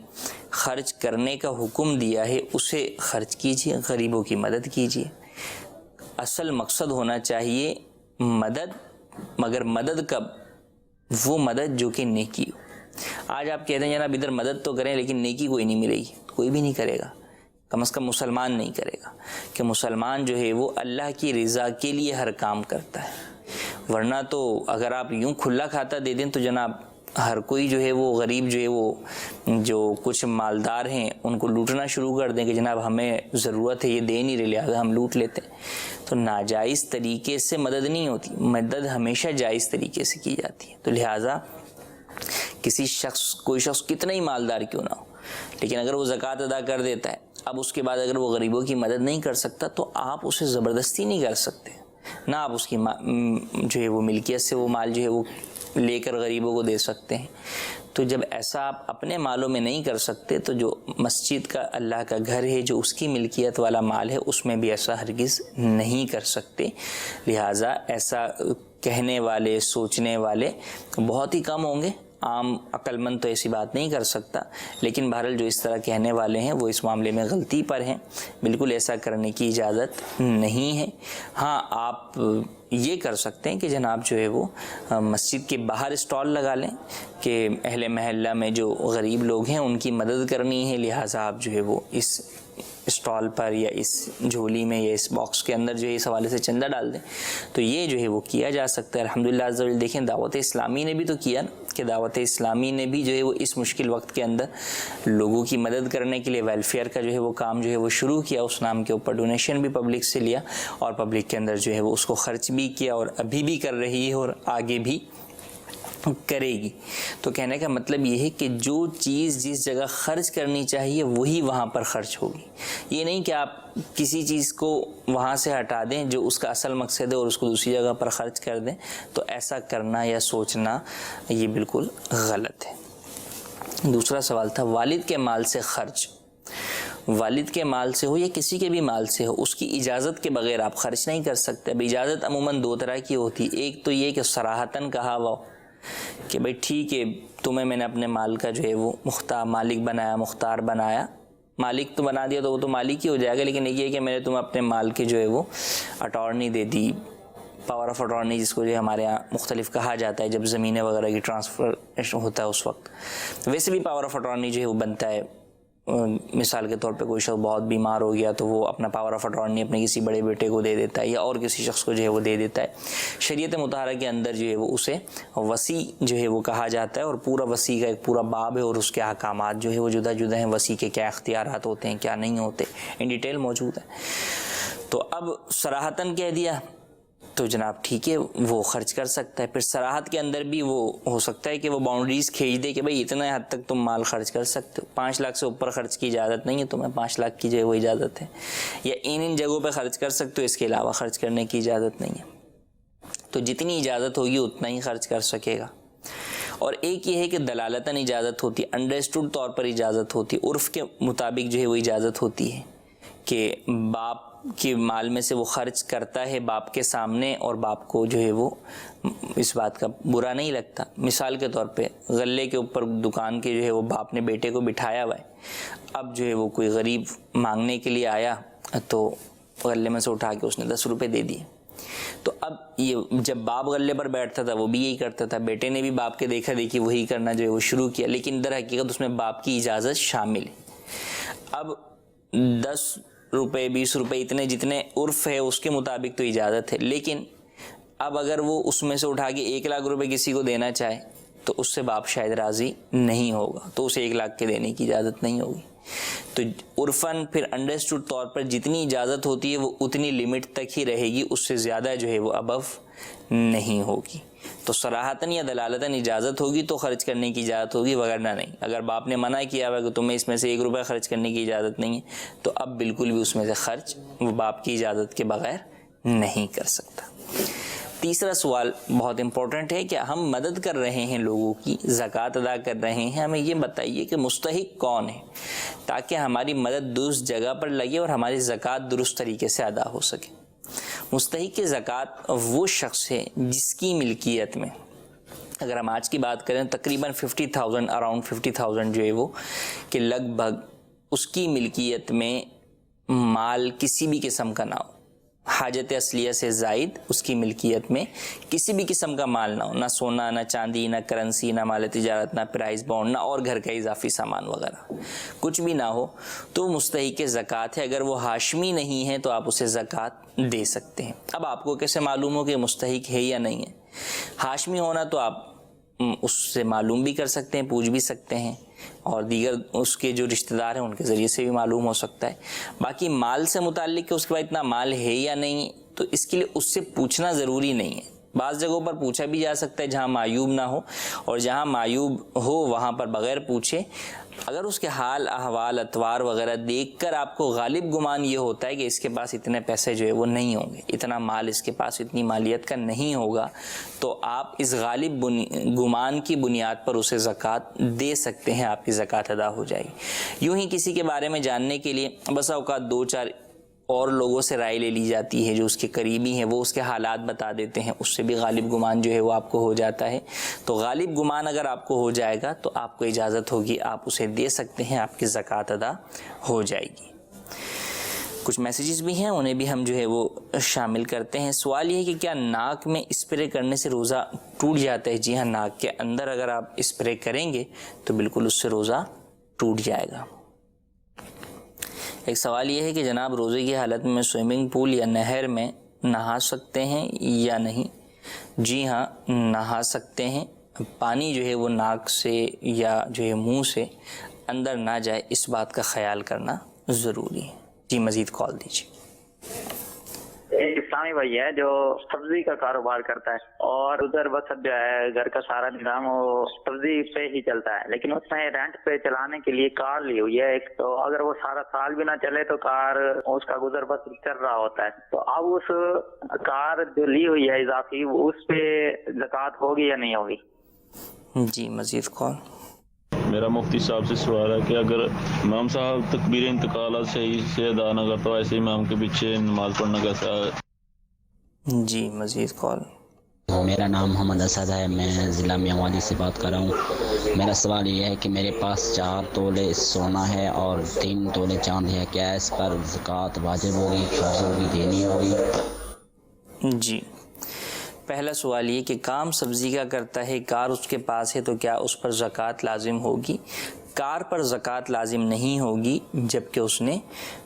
خرچ کرنے کا حکم دیا ہے اسے خرچ کیجئے، غریبوں کی مدد کیجئے. اصل مقصد ہونا چاہیے مدد، مگر مدد کب؟ وہ مدد جو کہ نیکی ہو. آج آپ کہتے ہیں جناب ادھر مدد تو کریں لیکن نیکی کوئی نہیں ملے گی، کوئی بھی نہیں کرے گا، کم از کم مسلمان نہیں کرے گا، کہ مسلمان جو ہے وہ اللہ کی رضا کے لیے ہر کام کرتا ہے. ورنہ تو اگر آپ یوں کھلا کھاتا دے دیں تو جناب ہر کوئی جو ہے وہ غریب جو ہے وہ جو کچھ مالدار ہیں ان کو لوٹنا شروع کر دیں کہ جناب ہمیں ضرورت ہے، یہ دے نہیں رہے لہٰذا ہم لوٹ لیتے ہیں. تو ناجائز طریقے سے مدد نہیں ہوتی، مدد ہمیشہ جائز طریقے سے کی جاتی ہے. تو لہٰذا کوئی شخص کتنا ہی مالدار کیوں نہ ہو، لیکن اگر وہ زکوٰۃ ادا کر دیتا ہے، اب اس کے بعد اگر وہ غریبوں کی مدد نہیں کر سکتا تو آپ اسے زبردستی نہیں کر سکتے، نہ آپ اس کی جو ہے وہ ملکیت سے وہ مال جو ہے وہ لے کر غریبوں کو دے سکتے ہیں. تو جب ایسا آپ اپنے مالوں میں نہیں کر سکتے تو جو مسجد کا اللہ کا گھر ہے، جو اس کی ملکیت والا مال ہے، اس میں بھی ایسا ہرگز نہیں کر سکتے. لہٰذا ایسا کہنے والے، سوچنے والے بہت ہی کم ہوں گے. عام عقل مند تو ایسی بات نہیں کر سکتا، لیکن بہرحال جو اس طرح کہنے والے ہیں وہ اس معاملے میں غلطی پر ہیں. بالکل ایسا کرنے کی اجازت نہیں ہے. ہاں آپ یہ کر سکتے ہیں کہ جناب جو ہے وہ مسجد کے باہر اسٹال لگا لیں کہ اہل محلہ میں جو غریب لوگ ہیں ان کی مدد کرنی ہے، لہٰذا آپ جو ہے وہ اس اسٹال پر یا اس جھولی میں یا اس باکس کے اندر جو ہے اس حوالے سے چندہ ڈال دیں. تو یہ جو ہے وہ کیا جا سکتا ہے. الحمدللہ عز و جل دیکھیں دعوت اسلامی نے بھی تو کیا نا، کہ دعوت اسلامی نے بھی جو ہے وہ اس مشکل وقت کے اندر لوگوں کی مدد کرنے کے لیے ویلفیئر کا جو ہے وہ کام جو ہے وہ شروع کیا. اس نام کے اوپر ڈونیشن بھی پبلک سے لیا اور پبلک کے اندر جو ہے وہ اس کو خرچ بھی کیا، اور ابھی بھی کر رہی ہے اور آگے بھی کرے گی. تو کہنے کا مطلب یہ ہے کہ جو چیز جس جگہ خرچ کرنی چاہیے وہی وہاں پر خرچ ہوگی. یہ نہیں کہ آپ کسی چیز کو وہاں سے ہٹا دیں جو اس کا اصل مقصد ہے اور اس کو دوسری جگہ پر خرچ کر دیں. تو ایسا کرنا یا سوچنا یہ بالکل غلط ہے. دوسرا سوال تھا والد کے مال سے خرچ. والد کے مال سے ہو یا کسی کے بھی مال سے ہو، اس کی اجازت کے بغیر آپ خرچ نہیں کر سکتے. اب اجازت عموماً دو طرح کی ہوتی. ایک تو یہ کہ صراحتاً کہا ہوا کہ بھائی ٹھیک ہے تمہیں میں نے اپنے مال کا جو ہے وہ مالک بنایا، مختار بنایا. مالک تو بنا دیا تو وہ تو مالک ہی ہو جائے گا، لیکن یہ ہے کہ میں نے تمہیں اپنے مال کے جو ہے وہ attorney they the, power of attorney جس کو جو ہمارے یہاں مختلف کہا جاتا ہے جب زمینیں وغیرہ کی ٹرانسفر ہوتا ہے اس وقت. ویسے بھی پاور آف اٹارنی جو ہے وہ بنتا ہے. مثال کے طور پہ کوئی شخص بہت بیمار ہو گیا تو وہ اپنا پاور آف اٹارنی اپنے کسی بڑے بیٹے کو دے دیتا ہے یا اور کسی شخص کو جو ہے وہ دے دیتا ہے. شریعت مطہرہ کے اندر جو ہے وہ اسے وصی جو ہے وہ کہا جاتا ہے، اور پورا وصی کا ایک پورا باب ہے اور اس کے احکامات جو ہے وہ جدا جدا ہیں. وصی کے کیا اختیارات ہوتے ہیں، کیا نہیں ہوتے، ان ڈیٹیل موجود ہے. تو اب صراحتاً کہہ دیا تو جناب ٹھیک ہے وہ خرچ کر سکتا ہے. پھر صراحت کے اندر بھی وہ ہو سکتا ہے کہ وہ باؤنڈریز کھینچ دے کہ بھائی اتنا حد تک تم مال خرچ کر سکتے ہو، 5 لاکھ سے اوپر خرچ کی اجازت نہیں ہے تمہیں، 5 لاکھ کی جو ہے وہ اجازت ہے، یا ان جگہوں پہ خرچ کر سکتے ہو، اس کے علاوہ خرچ کرنے کی اجازت نہیں ہے. تو جتنی اجازت ہوگی اتنا ہی خرچ کر سکے گا. اور ایک یہ ہے کہ دلالتاً اجازت ہوتی ہے، انڈرسٹوڈ طور پر اجازت ہوتی ہے، عرف کے مطابق جو ہے وہ اجازت ہوتی ہے کہ باپ کے مال میں سے وہ خرچ کرتا ہے باپ کے سامنے اور باپ کو جو ہے وہ اس بات کا برا نہیں لگتا. مثال کے طور پہ غلے کے اوپر دکان کے جو ہے وہ باپ نے بیٹے کو بٹھایا ہوا ہے. اب جو ہے وہ کوئی غریب مانگنے کے لیے آیا تو غلے میں سے اٹھا کے اس نے 10 روپے دے دیے. تو اب یہ جب باپ غلے پر بیٹھتا تھا وہ بھی یہی کرتا تھا, بیٹے نے بھی باپ کے دیکھا دیکھی وہی کرنا جو ہے وہ شروع کیا, لیکن در حقیقت اس میں باپ کی اجازت شامل ہے. اب 10 روپے 20 روپے اتنے جتنے عرف ہے اس کے مطابق تو اجازت ہے, لیکن اب اگر وہ اس میں سے اٹھا کے 1 لاکھ روپے کسی کو دینا چاہے تو اس سے باپ شاید راضی نہیں ہوگا, تو اسے 1 لاکھ کے دینے کی اجازت نہیں ہوگی. تو عرفاً پھر انڈرسٹوڈ طور پر جتنی اجازت ہوتی ہے وہ اتنی لمٹ تک ہی رہے گی, اس سے زیادہ جو ہے وہ ابو نہیں ہوگی. تو صراحتاً یا دلالتاً اجازت ہوگی تو خرچ کرنے کی اجازت ہوگی, وغیرہ نہیں. اگر باپ نے منع کیا ہوا کہ تمہیں اس میں سے 1 روپے خرچ کرنے کی اجازت نہیں ہے تو اب بالکل بھی اس میں سے خرچ وہ باپ کی اجازت کے بغیر نہیں کر سکتا. تیسرا سوال بہت امپورٹنٹ ہے کہ ہم مدد کر رہے ہیں لوگوں کی, زکوٰۃ ادا کر رہے ہیں, ہمیں یہ بتائیے کہ مستحق کون ہے تاکہ ہماری مدد درست جگہ پر لگے اور ہماری زکوٰۃ درست طریقے سے ادا ہو سکے. مستحق زکوٰۃ وہ شخص ہے جس کی ملکیت میں, اگر ہم آج کی بات کریں تقریباً 50,000 اراؤنڈ 50,000 جو ہے وہ کہ لگ بھگ اس کی ملکیت میں مال کسی بھی قسم کا نہ ہو, حاجت اصلیہ سے زائد اس کی ملکیت میں کسی بھی قسم کا مال نہ ہو, نہ سونا نہ چاندی نہ کرنسی نہ مال تجارت نہ پرائز بانڈ نہ اور گھر کا اضافی سامان وغیرہ کچھ بھی نہ ہو, تو وہ مستحق زکوٰۃ ہے. اگر وہ ہاشمی نہیں ہے تو آپ اسے زکوٰۃ دے سکتے ہیں. اب آپ کو کیسے معلوم ہو کہ مستحق ہے یا نہیں ہے؟ ہاشمی ہونا تو آپ اس سے معلوم بھی کر سکتے ہیں, پوچھ بھی سکتے ہیں, اور دیگر اس کے جو رشتہ دار ہیں ان کے ذریعے سے بھی معلوم ہو سکتا ہے. باقی مال سے متعلق کہ اس کے بعد اتنا مال ہے یا نہیں, تو اس کے لیے اس سے پوچھنا ضروری نہیں ہے. بعض جگہوں پر پوچھا بھی جا سکتا ہے جہاں معیوب نہ ہو, اور جہاں معیوب ہو وہاں پر بغیر پوچھے اگر اس کے حال احوال اتوار وغیرہ دیکھ کر آپ کو غالب گمان یہ ہوتا ہے کہ اس کے پاس اتنے پیسے جو ہے وہ نہیں ہوں گے, اتنا مال اس کے پاس اتنی مالیت کا نہیں ہوگا, تو آپ اس غالب گمان کی بنیاد پر اسے زکوٰۃ دے سکتے ہیں, آپ کی زکوٰۃ ادا ہو جائے گی. یوں ہی کسی کے بارے میں جاننے کے لیے بسا اوقات 2-4 اور لوگوں سے رائے لے لی جاتی ہے جو اس کے قریبی ہیں, وہ اس کے حالات بتا دیتے ہیں, اس سے بھی غالب گمان جو ہے وہ آپ کو ہو جاتا ہے. تو غالب گمان اگر آپ کو ہو جائے گا تو آپ کو اجازت ہوگی, آپ اسے دے سکتے ہیں, آپ کی زکوٰۃ ادا ہو جائے گی. کچھ میسیجز بھی ہیں, انہیں بھی ہم جو ہے وہ شامل کرتے ہیں. سوال یہ ہے کہ کیا ناک میں اسپرے کرنے سے روزہ ٹوٹ جاتا ہے؟ جی ہاں, ناک کے اندر اگر آپ اسپرے کریں گے تو بالکل اس سے روزہ ٹوٹ جائے گا. ایک سوال یہ ہے کہ جناب روزے کی حالت میں سوئمنگ پول یا نہر میں نہا سکتے ہیں یا نہیں؟ جی ہاں, نہا سکتے ہیں. پانی جو ہے وہ ناک سے یا جو ہے منہ سے اندر نہ جائے, اس بات کا خیال کرنا ضروری ہے. جی مزید کال دیجیے.
ایک اسلامی بھائی ہے جو سبزی کا کاروبار کرتا ہے اور ادھر بس جو ہے گھر کا سارا نظام وہ سبزی پہ ہی چلتا ہے, لیکن اس نے رینٹ پہ چلانے کے لیے کار لی ہوئی ہے ایک, تو اگر وہ سارا سال بھی نہ چلے تو کار اس کا گزر بس چل رہا ہوتا ہے. تو اب اس کار جو لی ہوئی ہے اضافی, اس پہ زکوٰۃ ہوگی یا نہیں ہوگی؟
جی مزید کال.
میرا مفتی صاحب سے سوال ہے کہ اگر امام صاحب تکبیر انتقالات صحیح سے ادا نہ کرتا, ایسے امام کے پیچھے نماز پڑھنا کیسا ہے؟
جی مزید کال.
میرا نام محمد اسد ہے, میں ضلع میانماری سے بات کر رہا ہوں. میرا سوال یہ ہے کہ میرے پاس 4 تولے سونا ہے اور 3 تولے چاندی ہے, کیا اس پر زکوٰۃ واجب ہوگی, فرض ہوگی, دینی ہوگی؟
جی, پہلا سوال یہ کہ کام سبزی کا کرتا ہے, کار اس کے پاس ہے, تو کیا اس پر زکوٰۃ لازم ہوگی؟ کار پر زکوٰۃ لازم نہیں ہوگی جبکہ اس نے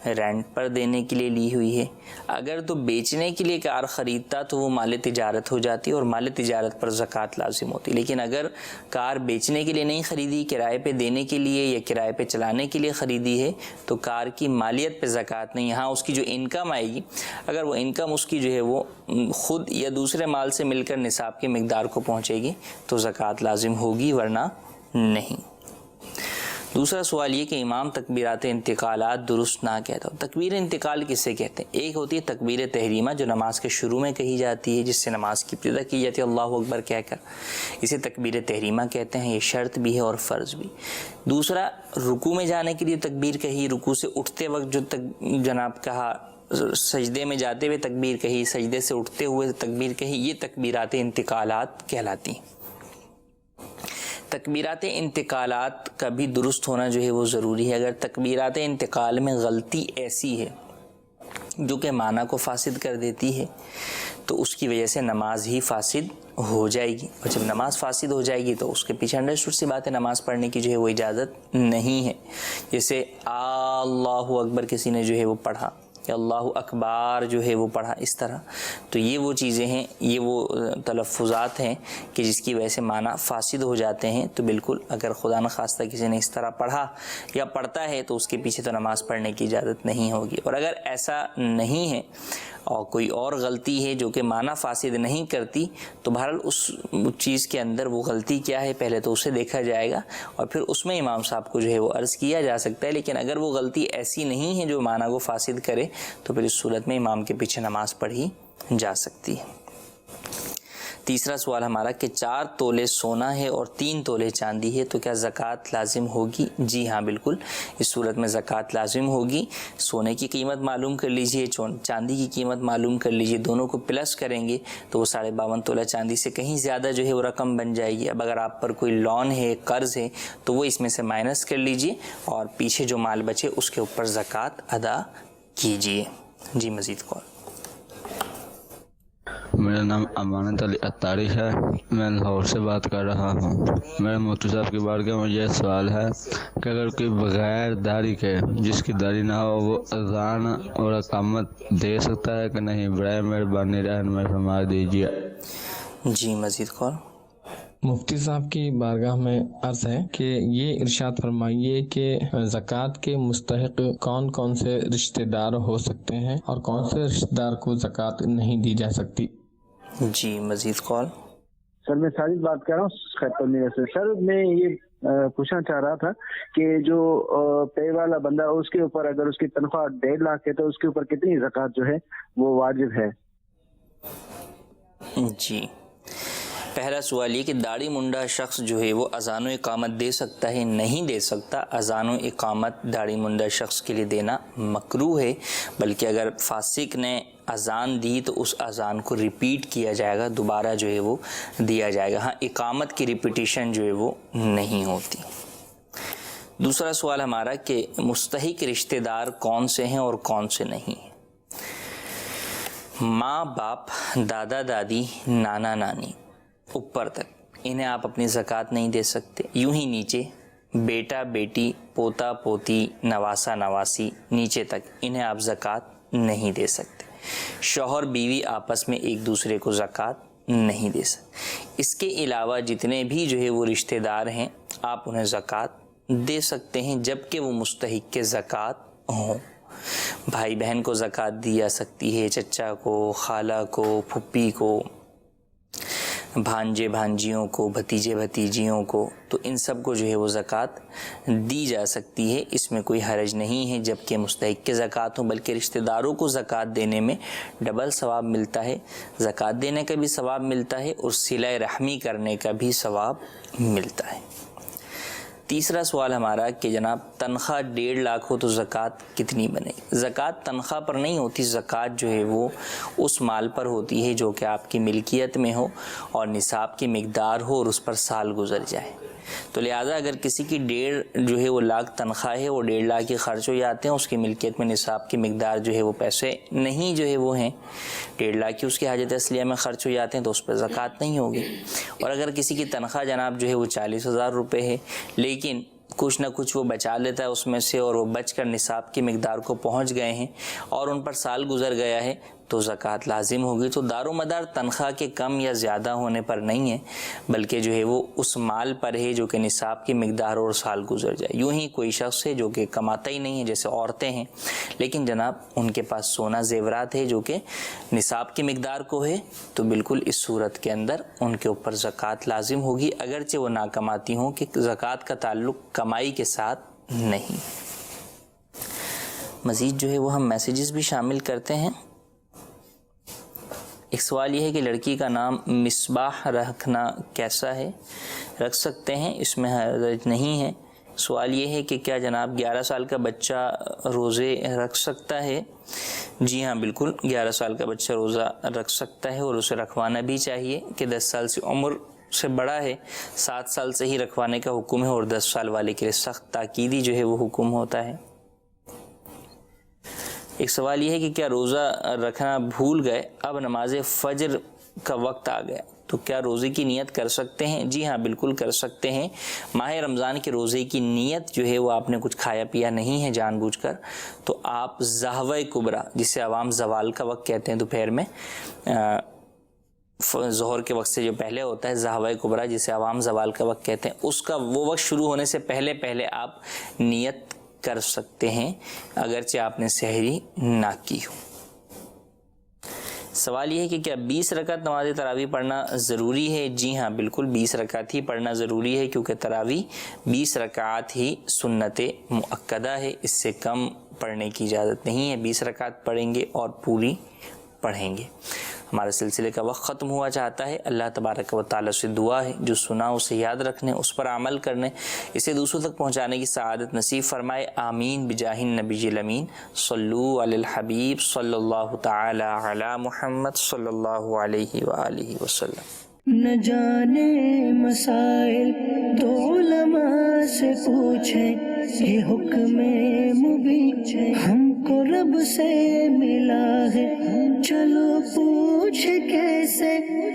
رینٹ پر دینے کے لیے لی ہوئی ہے. اگر تو بیچنے کے لیے کار خریدتا تو وہ مال تجارت ہو جاتی اور مال تجارت پر زکوٰۃ لازم ہوتی. لیکن اگر کار بیچنے کے لیے نہیں خریدی, کرائے پہ دینے کے لیے یا کرائے پہ چلانے کے لیے خریدی ہے, تو کار کی مالیت پہ زکوٰۃ نہیں. ہاں اس کی جو انکم آئے گی, اگر وہ انکم اس کی جو ہے وہ خود یا دوسرے مال سے مل کر نصاب کی مقدار کو پہنچے گی تو زکوٰۃ لازم ہوگی, ورنہ نہیں. دوسرا سوال یہ کہ امام تکبیرات انتقالات درست نہ کہتا ہو. تکبیر انتقال کسے کہتے ہیں؟ ایک ہوتی ہے تکبیر تحریمہ جو نماز کے شروع میں کہی جاتی ہے, جس سے نماز کی ابتدا کی جاتی ہے اللہ اکبر کہہ کر, اسے تکبیر تحریمہ کہتے ہیں. یہ شرط بھی ہے اور فرض بھی. دوسرا رکوع میں جانے کے لیے تکبیر کہی, رکوع سے اٹھتے وقت جو جناب کہا سجدے میں جاتے ہوئے تکبیر کہی، سجدے سے اٹھتے ہوئے تکبیر کہی، یہ تکبیرات انتقالات کہلاتی ہیں۔ تکبیرات انتقالات کا بھی درست ہونا جو ہے وہ ضروری ہے۔ اگر تکبیرات انتقال میں غلطی ایسی ہے جو کہ معنی کو فاسد کر دیتی ہے تو اس کی وجہ سے نماز ہی فاسد ہو جائے گی، اور جب نماز فاسد ہو جائے گی تو اس کے پیچھے انڈرسٹوڈ سی بات ہے نماز پڑھنے کی جو ہے وہ اجازت نہیں ہے۔ جیسے اللہ اکبر کسی نے جو ہے وہ پڑھا یا اللہ اکبر جو ہے وہ پڑھا، اس طرح، تو یہ وہ چیزیں ہیں، یہ وہ تلفظات ہیں کہ جس کی وجہ سے معنی فاسد ہو جاتے ہیں۔ تو بالکل اگر خدا نخواستہ کسی نے اس طرح پڑھا یا پڑھتا ہے تو اس کے پیچھے تو نماز پڑھنے کی اجازت نہیں ہوگی۔ اور اگر ایسا نہیں ہے اور کوئی اور غلطی ہے جو کہ معنی فاسد نہیں کرتی تو بہرحال اس چیز کے اندر وہ غلطی کیا ہے پہلے تو اسے دیکھا جائے گا اور پھر اس میں امام صاحب کو جو ہے وہ عرض کیا جا سکتا ہے۔ لیکن اگر وہ غلطی ایسی نہیں ہے جو معنی کو فاسد کرے تو پھر اس صورت میں امام کے پیچھے نماز پڑھی جا سکتی ہے۔ تیسرا سوال ہمارا کہ 4 تولے سونا ہے اور 3 تولے چاندی ہے تو کیا زکوٰۃ لازم ہوگی؟ جی ہاں بالکل، اس صورت میں زکوٰۃ لازم ہوگی۔ سونے کی قیمت معلوم کر لیجئے، چاندی کی قیمت معلوم کر لیجئے، دونوں کو پلس کریں گے تو وہ 52.5 تولہ چاندی سے کہیں زیادہ جو ہے وہ رقم بن جائے گی۔ اب اگر آپ پر کوئی لون ہے، قرض ہے تو وہ اس میں سے مائنس کر لیجئے اور پیچھے جو مال بچے اس کے اوپر زکوٰۃ ادا کیجئے۔ جی مزید کال۔
میرا نام امانت علی اتاری ہے، میں لاہور سے بات کر رہا ہوں۔ میرے مفتی صاحب کی بارگاہ میں یہ سوال ہے کہ اگر کوئی بغیر داڑھی کے، جس کی داڑھی نہ ہو، وہ اذان اور اقامت دے سکتا ہے کہ نہیں؟ برائے مہربانی رہنمائی فرما دیجیے۔
جی مزید کال۔
مفتی صاحب کی بارگاہ میں عرض ہے کہ یہ ارشاد فرمائیے کہ زکوٰۃ کے مستحق کون کون سے رشتہ دار ہو سکتے ہیں اور کون سے رشتہ دار کو زکوٰۃ نہیں دی جا سکتی؟
جی مزید کال۔
سر میں ساجد بات کر رہا ہوں۔ سر میں یہ پوچھنا چاہ رہا تھا کہ جو پے والا بندہ اس کے اوپر اگر اس کی تنخواہ 1.5 لاکھ ہے تو اس کے اوپر کتنی زکوٰۃ جو ہے وہ واجب ہے؟
جی پہلا سوال یہ کہ داڑھی منڈا شخص جو ہے وہ اذان و اقامت دے سکتا ہے؟ نہیں دے سکتا۔ اذان و اقامت داڑھی منڈا شخص کے لیے دینا مکروہ ہے، بلکہ اگر فاسق نے اذان دی تو اس اذان کو ریپیٹ کیا جائے گا، دوبارہ جو ہے وہ دیا جائے گا۔ ہاں اقامت کی ریپیٹیشن جو ہے وہ نہیں ہوتی۔ دوسرا سوال ہمارا کہ مستحق رشتہ دار کون سے ہیں اور کون سے نہیں ہیں؟ ماں باپ، دادا دادی، نانا نانی، اوپر تک انہیں آپ اپنی زکوٰۃ نہیں دے سکتے۔ یوں ہی نیچے بیٹا بیٹی، پوتا پوتی، نواسا نواسی، نیچے تک انہیں آپ زکوٰۃ نہیں دے سکتے۔ شوہر بیوی آپس میں ایک دوسرے کو زکوٰۃ نہیں دے سکتے۔ اس کے علاوہ جتنے بھی جو ہے وہ رشتہ دار ہیں آپ انہیں زکوٰۃ دے سکتے ہیں جب کہ وہ مستحق کے زکوٰۃ ہوں۔ بھائی بہن کو زکوٰۃ دی جا سکتی ہے، چچا کو، خالہ کو، پھپھی کو، بھانجے بھانجیوں کو، بھتیجے بھتیجیوں کو، تو ان سب کو جو ہے وہ زکوٰۃ دی جا سکتی ہے، اس میں کوئی حرج نہیں ہے جب کہ مستحق کے زکوٰۃ ہوں۔ بلکہ رشتہ داروں کو زکوٰۃ دینے میں ڈبل ثواب ملتا ہے، زکوٰۃ دینے کا بھی ثواب ملتا ہے اور صلہ رحمی کرنے کا بھی ثواب ملتا ہے۔ تیسرا سوال ہمارا کہ جناب تنخواہ 1.5 لاکھ ہو تو زکوٰۃ کتنی بنے گی؟ زکوٰۃ تنخواہ پر نہیں ہوتی، زکوٰۃ جو ہے وہ اس مال پر ہوتی ہے جو کہ آپ کی ملکیت میں ہو اور نصاب کی مقدار ہو اور اس پر سال گزر جائے۔ تو لہٰذا اگر کسی کی 1.5 جو ہے وہ لاکھ تنخواہ ہے، وہ 1.5 لاکھ کے خرچ ہو جاتے ہیں، اس کی ملکیت میں نصاب کی مقدار جو ہے وہ پیسے نہیں جو ہے وہ ہیں، 1.5 لاکھ کی اس کی حاجت اصلیہ میں خرچ ہو جاتے ہیں تو اس پر زکوٰۃ نہیں ہوگی۔ اور اگر کسی کی تنخواہ جناب جو ہے وہ 40,000 روپے ہے لیکن کچھ نہ کچھ وہ بچا لیتا ہے اس میں سے اور وہ بچ کر نصاب کی مقدار کو پہنچ گئے ہیں اور ان پر سال گزر گیا ہے تو زکوٰۃ لازم ہوگی۔ تو دار و مدار تنخواہ کے کم یا زیادہ ہونے پر نہیں ہے، بلکہ جو ہے وہ اس مال پر ہے جو کہ نصاب کی مقدار اور سال گزر جائے۔ یوں ہی کوئی شخص ہے جو کہ کماتا ہی نہیں ہے، جیسے عورتیں ہیں، لیکن جناب ان کے پاس سونا زیورات ہے جو کہ نصاب کی مقدار کو ہے، تو بالکل اس صورت کے اندر ان کے اوپر زکوٰۃ لازم ہوگی، اگرچہ وہ نہ کماتی ہوں، کہ زکوٰۃ کا تعلق کمائی کے ساتھ نہیں۔ مزید جو ہے وہ ہم میسیجز بھی شامل کرتے ہیں۔ ایک سوال یہ ہے کہ لڑکی کا نام مصباح رکھنا کیسا ہے؟ رکھ سکتے ہیں، اس میں حرج نہیں ہے۔ سوال یہ ہے کہ کیا جناب 11 سال کا بچہ روزے رکھ سکتا ہے؟ جی ہاں بالکل، 11 سال کا بچہ روزہ رکھ سکتا ہے اور اسے رکھوانا بھی چاہیے کہ 10 سال سے عمر سے بڑا ہے، 7 سال سے ہی رکھوانے کا حکم ہے اور 10 سال والے کے لیے سخت تاکیدی جو ہے وہ حکم ہوتا ہے۔ ایک سوال یہ ہے کہ کیا روزہ رکھنا بھول گئے، اب نماز فجر کا وقت آ گیا تو کیا روزے کی نیت کر سکتے ہیں؟ جی ہاں بالکل کر سکتے ہیں۔ ماہ رمضان کے روزے کی نیت جو ہے وہ آپ نے کچھ کھایا پیا نہیں ہے جان بوجھ کر، تو آپ ظہوہ کبریٰ، جسے عوام زوال کا وقت کہتے ہیں دوپہر میں، ظہر کے وقت سے جو پہلے ہوتا ہے ظہوہ کبریٰ جسے عوام زوال کا وقت کہتے ہیں، اس کا وہ وقت شروع ہونے سے پہلے آپ نیت کر سکتے ہیں اگرچہ آپ نے سحری نہ کی ہو۔ سوال یہ ہے کہ کیا 20 رکعت نماز تراویح پڑھنا ضروری ہے؟ جی ہاں بالکل 20 رکعت ہی پڑھنا ضروری ہے، کیونکہ تراویح 20 رکعت ہی سنت مؤکدہ ہے، اس سے کم پڑھنے کی اجازت نہیں ہے۔ 20 رکعت پڑھیں گے اور پوری پڑھیں گے۔ ہمارے سلسلے کا وقت ختم ہوا چاہتا ہے۔ اللہ تبارک و تعالی سے دعا ہے جو سنا اسے یاد رکھنے، اس پر عمل کرنے، اسے دوسروں تک پہنچانے کی سعادت نصیب فرمائے۔ آمین بجاہ النبی الامین۔ صلو علی الحبیب صلی اللہ تعالی علی محمد صلی اللہ علیہ وآلہ وسلم۔
نہ جانے مسائل تو علماء سے پوچھیں، یہ حکم مبین ہم کو رب سے ملا ہے، چلو پوچھ کیسے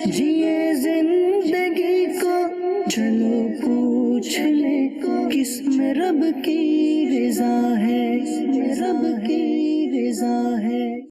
جیے زندگی کو، چلو پوچھ لے کس میں رب کی رضا ہے، رب کی رضا ہے۔